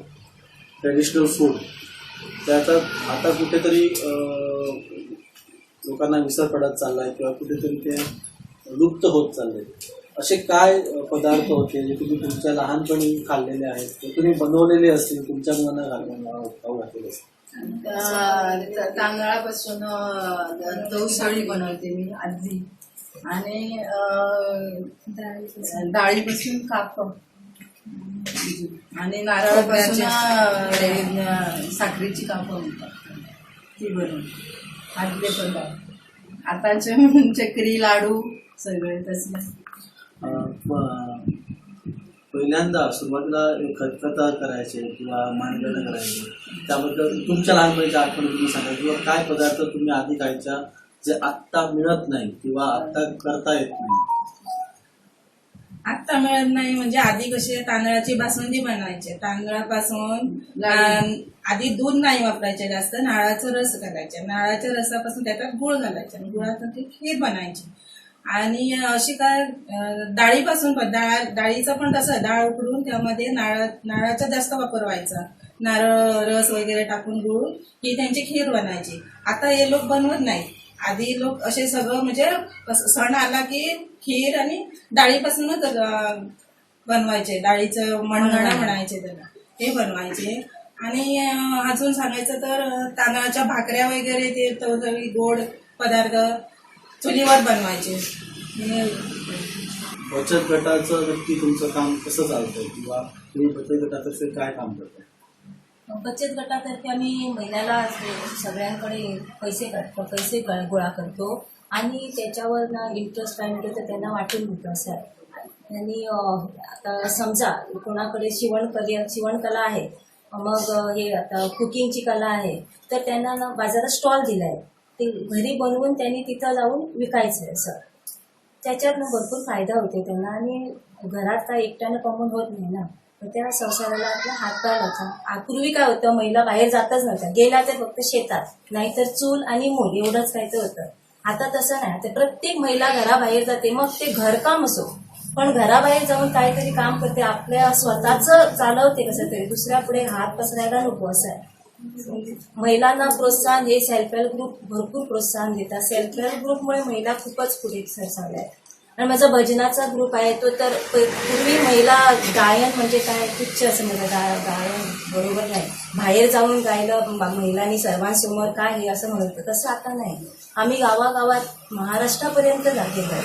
ट्रेडिशनल फूड, त्याचा आता कुठेतरी लोकांना विसर पडत चाललाय किंवा कुठेतरी ते लुप्त होत चालले. असे काय पदार्थ होते जे तुम्ही तुमच्या लहानपणी खाल्लेले आहेत, ते तुम्ही बनवलेले असतील, तुमच्या मुलांना खाऊ घातलेले असतील? तांदळापासून दौसाळी बनवते मी आजी, आणि डाळीपासून काप, आणि नारळापासून साखरेची काप म्हणतात ती बनवते. आजले पदार्थ आताचे चकरी लाडू सगळे तसले. पहिल्यांदा सुरुवातीला खतखता करायचे किंवा मानगड करायचे, त्याबद्दल तुमच्या लहानपणीच्या आठवणी तुम्ही सांगा किंवा काय पदार्थ तुम्ही आधी खायच्या जे आत्ता मिळत नाही किंवा आत्ता करता येत नाही? आत्ता मिळत नाही म्हणजे आधी कसे तांदळाची बासुंदी बनवायचे. तांदळापासून आधी दूध नाही वापरायचे जास्त, नारळाचा रस घालायचे. नारळाच्या रसापासून त्याच्यात गुळ घालायचे आणि गुळातून ती खीर बनायची. आणि अशी काय डाळीपासून डाळीचं पण तसं डाळ उकडून त्यामध्ये नारळाचा जास्त वापर व्हायचा. नारळ रस वगैरे टाकून गुळ ही त्यांची खीर बनायची. आता हे लोक बनवत नाही. आधी लोक असे सगळं म्हणजे सण आला की खीर आणि डाळीपासूनच बनवायचे. डाळीचं मणगणा म्हणायचे त्याला, हे बनवायचे. आणि अजून सांगायचं तर तांदळाच्या भाकऱ्या वगैरे ते तवतवी गोड पदार्थ चुलीवर बनवायचे. बचत गटाचं नक्की तुमचं काम कसं चालतंय किंवा तुम्ही बचत गटातर्फे काय काम करताय? बचत गटातर्फे आम्ही महिन्याला सगळ्यांकडे पैसे गोळा करतो आणि त्याच्यावर ना इंटरेस्ट काय मिळतो तर त्यांना वाटून देतो असं आहे. आणि आता समजा कोणाकडे शिवणकला आहे, मग हे आता कुकिंगची कला आहे, तर त्यांना ना बाजारात स्टॉल दिला आहे. ते घरी बनवून त्यांनी तिथं जाऊन विकायचं आहे. असं त्याच्यातनं भरपूर फायदा होते त्यांना. आणि घरात काय एकट्यानं कमवून होत नाही ना, त्या संसाराला आपला हातभार लावता. पूर्वी काय होतं, महिला बाहेर जातच नव्हत्या, गेल्या तर फक्त शेतात, नाहीतर चूल आणि मूल एवढंच काय तर होतं. आता तसं नाही. आता प्रत्येक महिला घराबाहेर जाते, मग ते घरकाम असो, पण घराबाहेर जाऊन काहीतरी काम करते, आपल्या स्वतःचं चालवते कसं तरी, दुसऱ्या पुढे हात पसरायला नको असं आहे. महिलांना प्रोत्साहन हे सेल्फ हेल्प ग्रुप भरपूर प्रोत्साहन देतात. सेल्फ हेल्प ग्रुपमुळे महिला खूपच पुढे सरसावल्या आहेत. आणि माझा भजनाचा ग्रुप आहे तो तर पूर्वी महिला गायन म्हणजे काय तुच्छ असं म्हणजे गायन बरोबर नाही, बाहेर जाऊन गायलं महिलांनी सर्वांसमोर काय हे असं म्हणत, तसं आता नाही. आम्ही गावागावात महाराष्ट्रापर्यंत गेलो.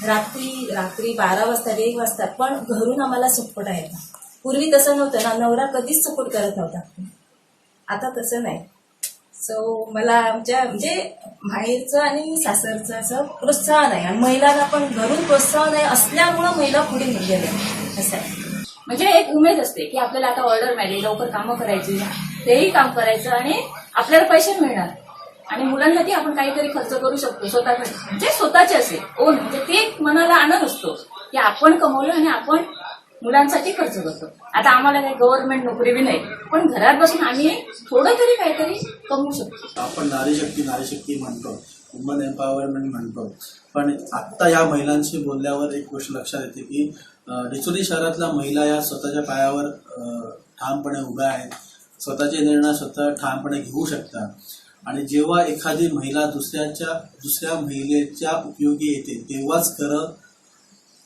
रात्री 12 वाजता 1 वाजता, पण घरून आम्हाला सपोर्ट आहे. पूर्वी तसं नव्हतं ना, नवरा कधीच सपोर्ट करत नव्हता, आता तसं नाही. सो मला आमच्या म्हणजे माहेरचं आणि सासरचं असं प्रोत्साहन आहे आणि महिलांना पण घरून प्रोत्साहन आहे असल्यामुळं महिला पुढे गेल्या असं आहे. म्हणजे एक उमेद असते की आपल्याला आता ऑर्डर मिळाली, लवकर कामं करायची, तेही काम करायचं आणि आपल्याला पैसे मिळणार आणि मुलांसाठी आपण काहीतरी खर्च करू शकतो स्वतःकडे, म्हणजे स्वतःचे असे ओन, म्हणजे ते एक मनाला आनंद असतो की आपण कमवलं आणि आपण मुलांसाठी खर्च करतो. आता आम्हाला काही गव्हर्नमेंट नोकरी बी नाही, पण घरात बसून आम्ही थोडं तरी काहीतरी कमवू शकतो. आपण नारी शक्ती म्हणतो, वुमन एम्पॉवरमेंट म्हणतो, पण आत्ता या महिलांशी बोलल्यावर एक गोष्ट लक्षात येते की डिचोली शहरातल्या महिला या स्वतःच्या पायावर ठामपणे उभ्या आहेत, स्वतःचे निर्णय स्वतः ठामपणे घेऊ शकतात आणि जेव्हा एखादी महिला दुसऱ्या महिलेच्या उपयोगी येते तेव्हाच खरं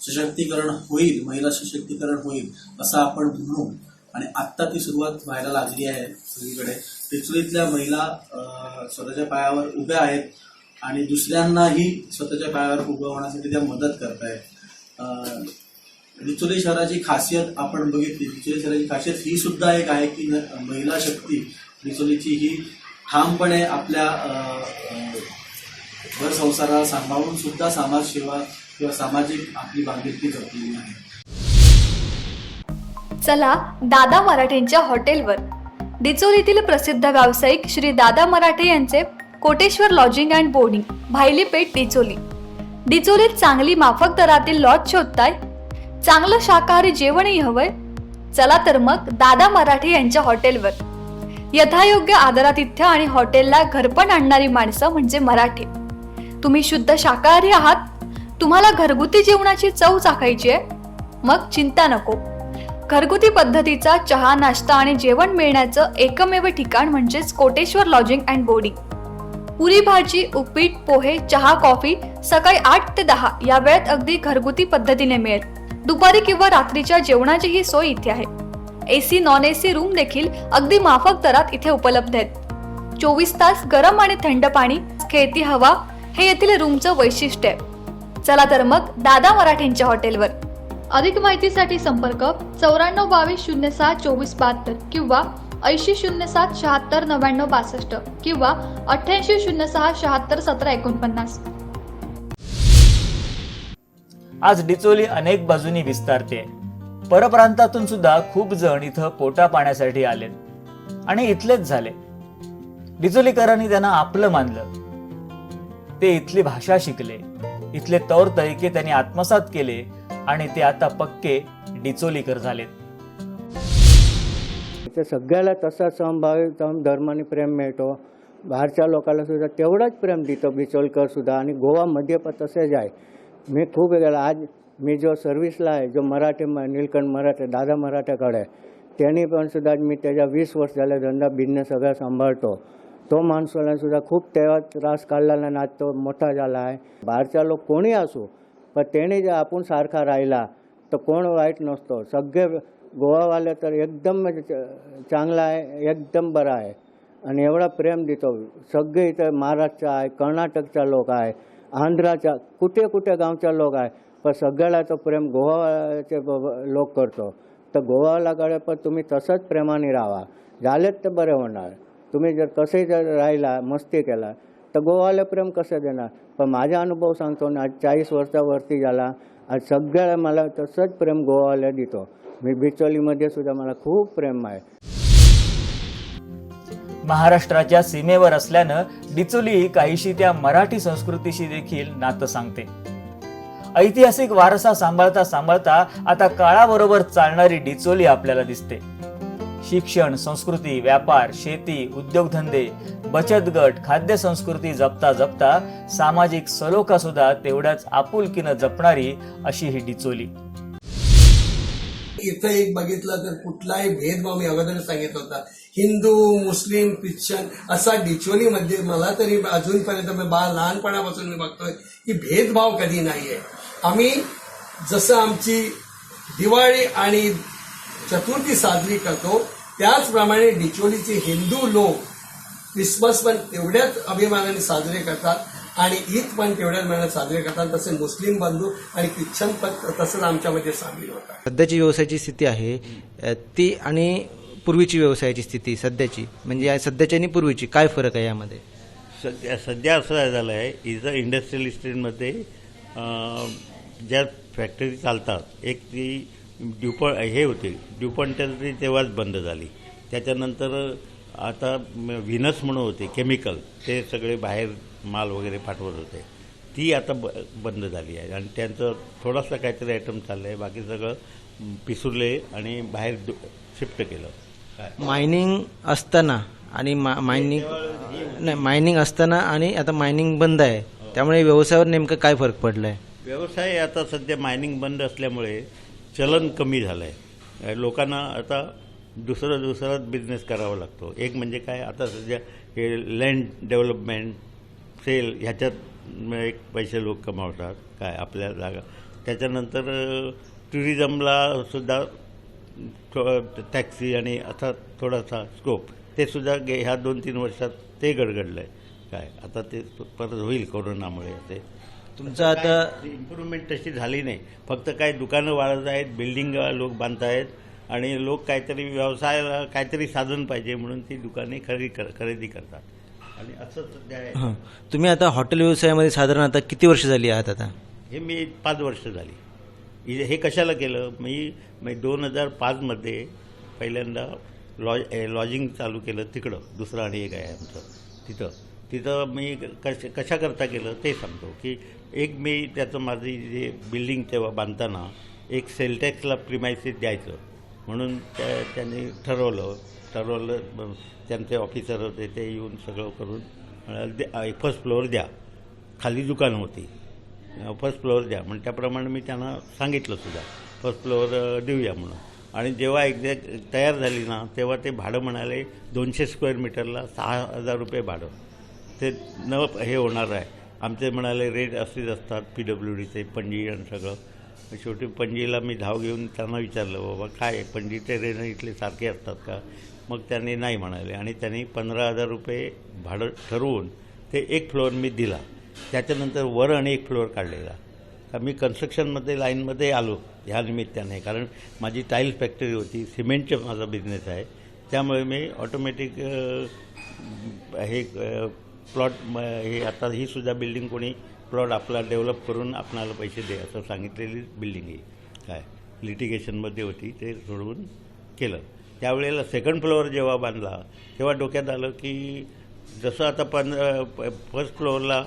सशक्तीकरण होईल, महिला सशक्तीकरण होईल असं आपण म्हणू. आणि आत्ता ती सुरुवात व्हायला लागली आहे सगळीकडे. डिचोलीतल्या महिला स्वतःच्या पायावर उभ्या आहेत आणि दुसऱ्यांनाही स्वतःच्या पायावर उभं होण्यासाठी त्या मदत करत आहेत. डिचोली शहराची खासियत आपण बघितली, डिचोली शहराची खासियत ही सुद्धा एक आहे की महिला शक्ती डिचोलीची ही ठामपणे आपल्या घर संसाराला सांभाळून सुद्धा समाजसेवा किंवा सामाजिक आपली बांधिलकी जपलेली आहे. चला दादा मराठेंच्या हॉटेलवर. डिचोलीतील प्रसिद्ध व्यावसायिक श्री दादा मराठे यांचे कोटेश्वर लॉजिंग अँड बोर्डिंग, भायली पेठ, डिचोली. डिचोलीत चांगली माफक दरातील लॉज शोधताय, चांगलं शाकाहारी जेवणही हवंय? चला तर मग दादा मराठे यांच्या हॉटेलवर. यथायोग्य आदरातिथ्य आणि हॉटेलला घरपण आणणारी माणसं म्हणजे मराठे. तुम्ही शुद्ध शाकाहारी आहात, तुम्हाला घरगुती जेवणाची चव चाखायची आहे? मग चिंता नको. घरगुती पद्धतीचा चहा, नाश्ता आणि जेवण मिळण्याचं एकमेव ठिकाण म्हणजेच कोटेश्वर लॉजिंग अँड बोर्डिंग. पुरी भाजी, उपीट, पोहे, चहा, कॉफी सकाळी 8 ते 10 या वेळेत अगदी घरगुती पद्धतीने मिळेल. दुपारी किंवा रात्रीच्या जेवणाचीही सोय इथे आहे. AC, नॉन AC रूम देखील अगदी माफक दरात इथे उपलब्ध आहेत. 24 तास गरम आणि थंड पाणी, खेळती हवा हे येथील रूमचं वैशिष्ट्य आहे. चला तर मग दादा मराठेंच्या हॉटेलवर. अधिक माहितीसाठी संपर्क 9422062472 किंवा 8007769962 किंवा 8806761749. आज डिचोली अनेक बाजूनी विस्तारते. परप्रांतातून सुद्धा खूप जण इथं पोटा पाण्यासाठी आलेत आणि इथलेच झाले. डिचोलीकरांनी त्यांना आपलं मानलं. ते इथली भाषा शिकले, इथले तौर तरीके त्यांनी आत्मसात केले आणि ते आता पक्के डिचोलीकर झालेत. सगळ्याला तसा समभाव धर्माने प्रेम मिळतो. बाहेरच्या लोकांना सुद्धा तेवढाच प्रेम देतो डिचोलीकर सुद्धा. आणि गोवामध्ये पण तसेच आहे. मी खूप वेगळा आज मी जो सर्व्हिसला आहे, जो मराठी नीलकंठ मराठे दादा मराठ्याकडे आहे, त्यांनी पण सुद्धा मी त्याच्या 20 वर्ष झाले धंदा बिझनेस सगळा सांभाळतो. तो माणसाला सुद्धा खूप तेव्हा त्रास काढलेला ना, तो मोठा झाला आहे. बाहेरचा लोक कोणी असो, पण त्याने जर आपण सारखा राहिला तर कोण वाईट नसतो. सगळे गोवावाले तर एकदम चांगला आहे, एकदम बरा आहे आणि एवढा प्रेम देतो. सगळे इथं महाराष्ट्र आहे, कर्नाटकचा लोक आहे, आंध्राचा कुठे कुठे गावचा लोक आहे, पण सगळ्याला तो प्रेम गोवाचे लोक करतो. तर गोवालाकडे पण तुम्ही तसंच प्रेमाने राहा, झालेत तर बरे होणार. तुम्ही जर कसे जर राहिला, मस्ती केला तर गोवाला प्रेम कसं देणार. पण माझा अनुभव सांगतो ना, आज 40 वर्षावरती झाला, आज सगळ्याला मला तसंच प्रेम गोवाला देतो. मी डिचोलीमध्ये सुद्धा मला खूप प्रेम आहे. महाराष्ट्राच्या सीमेवर असल्यानं डिचोली काहीशी त्या मराठी संस्कृतीशी देखील नातं सांगते. ऐतिहासिक वारसा सांभाळता सांभाळता आता काळाबरोबर चालणारी डिचोली आपल्याला दिसते. शिक्षण, संस्कृती, व्यापार, शेती, उद्योगधंदे, बचत गट, खाद्य संस्कृती जपता जपता सामाजिक सलोखा सुद्धा तेवढ्याच आपुलकीनं जपणारी अशी ही डिचोली. इथं एक बघितलं तर कुठलाही भेदभाव मी अगोदर सांगितलं होता, हिंदू, मुस्लिम, ख्रिश्चन असा डिचोलीमध्ये मला तरी अजूनपर्यंत मी लहानपणापासून मी बघतोय की भेदभाव कधी नाहीये. आम्ही जसं आमची दिवाळी आणि चतुर्थी साजरी करतो त्याचप्रमाणे डिचोलीचे हिंदू लोक क्रिसमस पण तेवढ्याच अभिमानाने साजरे करतात आणि ईद पण तेवढ्याच मेहनत साजरे करतात. तसे मुस्लिम बंधू आणि ख्रिश्चन पण तसंच आमच्यामध्ये सामील होतात. सध्याची व्यवसायाची स्थिती आहे ती आणि पूर्वीची व्यवसायाची स्थिती सध्याची, म्हणजे सध्याची आणि पूर्वीची काय फरक आहे यामध्ये? सध्या असं झालं आहे, इथं इंडस्ट्रियल इस्टेटमध्ये ज्या फॅक्टरी चालतात, एक ती हे होते ड्युपॉन्ट तेव्हाच बंद झाली. त्याच्यानंतर आता व्हिनस म्हणून होते केमिकल, ते सगळे बाहेर माल वगैरे पाठवत होते, ती आता बंद झाली आहे. आणि त्यांचं थोडासा काहीतरी आयटम चाललं आहे, बाकी सगळं पिसुरले आणि बाहेर शिफ्ट केलं. काय मायनिंग असताना आणि मायनिंग असताना आणि आता मायनिंग बंद आहे, त्यामुळे व्यवसायावर नेमकं काय फरक पडला आहे? व्यवसाय आता सध्या मायनिंग बंद असल्यामुळे चलन कमी झालं आहे. लोकांना आता दुसरा बिझनेस करावा लागतो. एक म्हणजे काय, आता सध्या हे लँड डेव्हलपमेंट सेल ह्याच्यात एक पैसे लोक कमावतात, काय आपल्या जागा. त्याच्यानंतर टुरिझमला सुद्धा टॅक्सी आणि असा थोडासा स्कोप, ते सुद्धा ह्या 2-3 वर्षात ते गडगडलं आहे. काय आता ते परत होईल कोरोनामुळे. ते तुमचं आता इम्प्रूव्हमेंट तशी झाली नाही, फक्त काय दुकानं वाढत आहेत, बिल्डिंग लोक बांधत आहेत आणि लोक काहीतरी व्यवसायाला काहीतरी साधन पाहिजे म्हणून ती दुकाने खरेदी करतात. आणि असं सध्या आहे. तुम्ही आता हॉटेल व्यवसायामध्ये साधारण आता किती वर्ष झाली आहात? आता हे मी 5 वर्ष झाली. हे कशाला केलं, मी 2005मध्ये पहिल्यांदा लॉजिंग चालू केलं तिकडं. दुसरं आणि एक आहे आमचं तिथं मी कशाकरता केलं ते सांगतो. की एक मी त्याचं माझी जे बिल्डिंग तेव्हा बांधताना एक सेलटॅक्सला प्रिमायसेस द्यायचं म्हणून त्यांनी ठरवलं. त्यांचे ऑफिसर होते, ते येऊन सगळं करून फर्स्ट फ्लोअर द्या, खाली दुकान होती, फर्स्ट फ्लोअर द्या म्हणून त्याप्रमाणे मी त्यांना सांगितलं सुद्धा फर्स्ट फ्लोअर देऊया म्हणून. आणि जेव्हा एक्झॅक्ट तयार झाली ना, तेव्हा ते भाडं म्हणाले 200 स्क्वेअर मीटरला 6,000 रुपये भाडं. ते हे होणार आहे. आमचे म्हणाले रेट असेच असतात PWDचे, पणजी आणि सगळं. शेवटी पणजीला मी धाव घेऊन त्यांना विचारलं, बाबा काय पणजीचे रेट इथले सारखे असतात का? मग त्यांनी नाही म्हणाले आणि त्यांनी 15,000 रुपये भाडं ठरवून ते एक फ्लोअर मी दिला. त्याच्यानंतर वर आणि एक फ्लोअर काढलेला. का मी कन्स्ट्रक्शनमध्ये लाईनमध्ये आलो ह्या निमित्ताने, कारण माझी टाईल्स फॅक्टरी होती, सिमेंटचा माझा बिझनेस आहे. त्यामुळे मी ऑटोमॅटिक हे प्लॉट हे आता ही सुद्धा बिल्डिंग कोणी प्लॉट आपला डेव्हलप करून आपणाला पैसे दे असं सांगितलेली बिल्डिंग आहे. काय लिटिगेशनमध्ये होती, ते सोडवून केलं. त्यावेळेला सेकंड फ्लोअर जेव्हा बांधला तेव्हा डोक्यात आलं की जसं आता फर्स्ट फ्लोअरला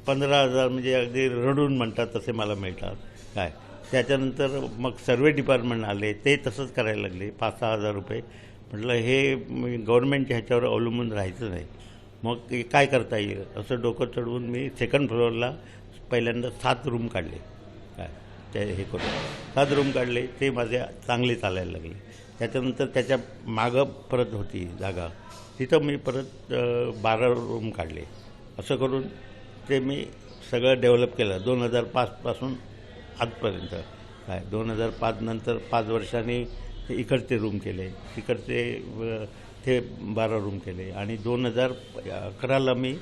15,000 म्हणजे अगदी रडून म्हणतात तसे मला मिळतात. काय त्याच्यानंतर मग सर्वे डिपार्टमेंट आले, ते तसंच करायला लागले 5-6 रुपये. म्हटलं हे गव्हर्नमेंटच्या ह्याच्यावर अवलंबून राहायचं नाही, मग काय करता येईल असं डोकं चढवून मी सेकंड फ्लोअरला पहिल्यांदा 7 रूम काढले. काय ते हे करून 7 रूम काढले, ते माझे चांगले चालायला लागले. त्याच्यानंतर त्याच्या मागं परत होती जागा, तिथं मी परत 12 रूम काढले. असं करून ते मी सगळं डेव्हलप केलं 2005पासून आजपर्यंत. काय 2005 नंतर 5 वर्षांनी इकडचे रूम केले, तिकडचे ते 12 रूम केले. आणि 2011ला मी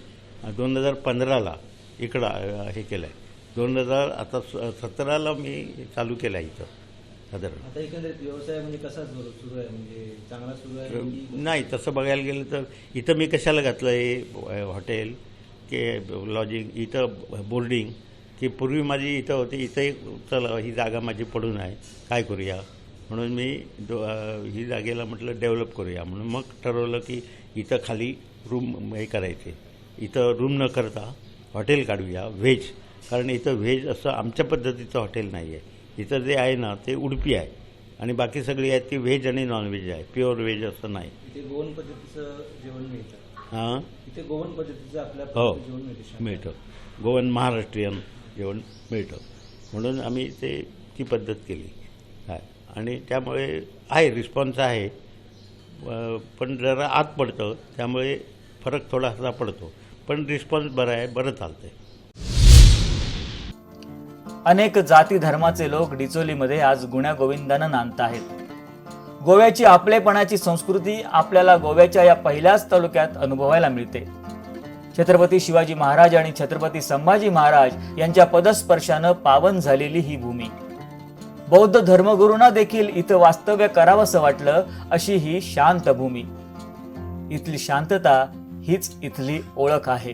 2015ला इकडं हे केलं आहे. 2017ला मी चालू केलं आहे इथं साधारण. आता एकंदरीत व्यवसाय म्हणजे कसा सुरू आहे, म्हणजे चांगला सुरू आहे? नाही, तसं बघायला गेलं तर इथं मी कशाला घातलं हे हॉटेल की लॉजिंग, इथं बोर्डिंग, की पूर्वी माझी इथं होती. इथं चला ही जागा माझी पडून आहे, काय करूया म्हणून मी ही जागेला म्हटलं डेव्हलप करूया. म्हणून मग ठरवलं की इथं खाली रूम हे करायचे, इथं रूम न करता हॉटेल काढूया व्हेज. कारण इथं व्हेज असं आमच्या पद्धतीचं हॉटेल नाही आहे. इथं जे आहे ना ते उडपी आहे आणि बाकी सगळी आहेत ती व्हेज आणि नॉनव्हेज आहे, प्युअर व्हेज असं नाही. इथे गोवन पद्धतीचं जेवण मिळतं. हां, इथे गोवन पद्धतीचं आपल्या हो जेवण मिळतं, गोवन महाराष्ट्रीयन जेवण मिळतं. म्हणून आम्ही ती पद्धत केली. काय आणि त्यामुळे आहे रिस्पॉन्स आहे, पण जरा आत पडतं त्यामुळे फरक थोडासा पडतो, पण रिस्पॉन्स बरा आहे, बरं चालतं आहे. अनेक जाती धर्माचे लोक डिचोलीमध्ये आज गुण्यागोविंदानं नांदत आहेत. गोव्याची आपलेपणाची संस्कृती आपल्याला गोव्याच्या या पहिल्याच तालुक्यात अनुभवायला मिळते. छत्रपती शिवाजी महाराज आणि छत्रपती संभाजी महाराज यांच्या पदस्पर्शानं पावन झालेली ही भूमी. बौद्ध धर्मगुरूंना देखील इथं वास्तव्य करावंसं वाटलं अशी ही शांत भूमी. इथली शांतता हीच इथली ओळख आहे.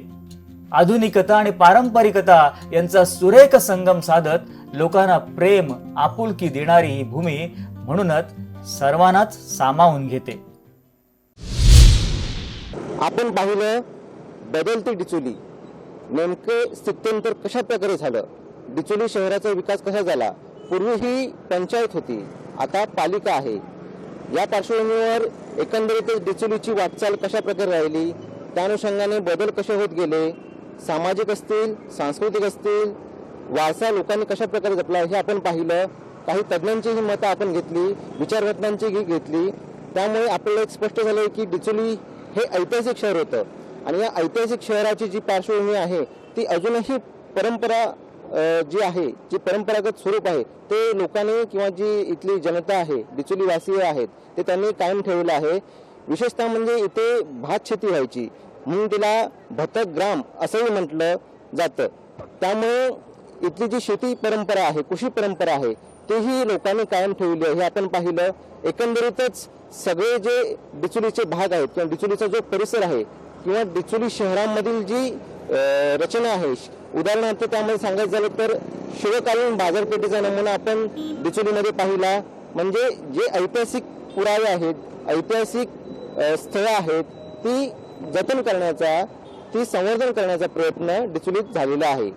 आधुनिकता आणि पारंपरिकता यांचा सुरेख संगम साधत लोकांना प्रेम आपुलकी देणारी ही भूमी म्हणूनच सर्वांनाच सामावून घेते. आपण पाहिलं बदलती डिचोली, नेमके स्थित्यंतर कशा प्रकारे झालं, डिचोली शहराचा विकास कसा झाला. पूर्वी ही पंचायत होती, आता पालिका आहे. या पार्श्वभूमीवर एकंदरीत डिचोलीची वाटचाल कशा प्रकारे राहिली, त्या अनुषंगाने बदल कसे होत गेले, सामाजिक असतील, सांस्कृतिक असतील, वारसा लोकांनी कशा प्रकारे जपला हे आपण पाहिलं. काही तज्ज्ञांचीही मतं आपण घेतली, विचारवंतांची घेतली. त्यामुळे आपल्याला एक स्पष्ट झालं की डिचोली हे ऐतिहासिक शहर होतं आणि या ऐतिहासिक शहराची जी पार्श्वभूमी आहे ती अजूनही परंपरा जी आहे, जी परंपरागत स्वरूप आहे ते लोकांनी किंवा जी इथली जनता आहे, डिचोलीवासीय आहेत, ते त्यांनी कायम ठेवलं आहे. विशेषतः म्हणजे इथे भात शेती व्हायची म्हणून तिला भतग्राम असंही म्हटलं जातं. त्यामुळे इथली जी शेती परंपरा आहे, कृषी परंपरा आहे, तेही लोकांनी कायम ठेवली आहे हे आपण पाहिलं. एकंदरीतच सगळे जे डिचोलीचे भाग आहेत किंवा डिचोलीचा जो परिसर आहे किंवा डिचोली शहरामधील जी रचना आहे, उदाहरणार्थ त्यामध्ये सांगायचं झालं तर शिवकालीन बाजारपेठेचा नमुना आपण डिचोलीमध्ये पाहिला. म्हणजे जे ऐतिहासिक पुरावे आहेत, ऐतिहासिक स्थळं आहेत, ती जतन करण्याचा, ती संवर्धन करण्याचा प्रयत्न डिचोलीत झालेला आहे.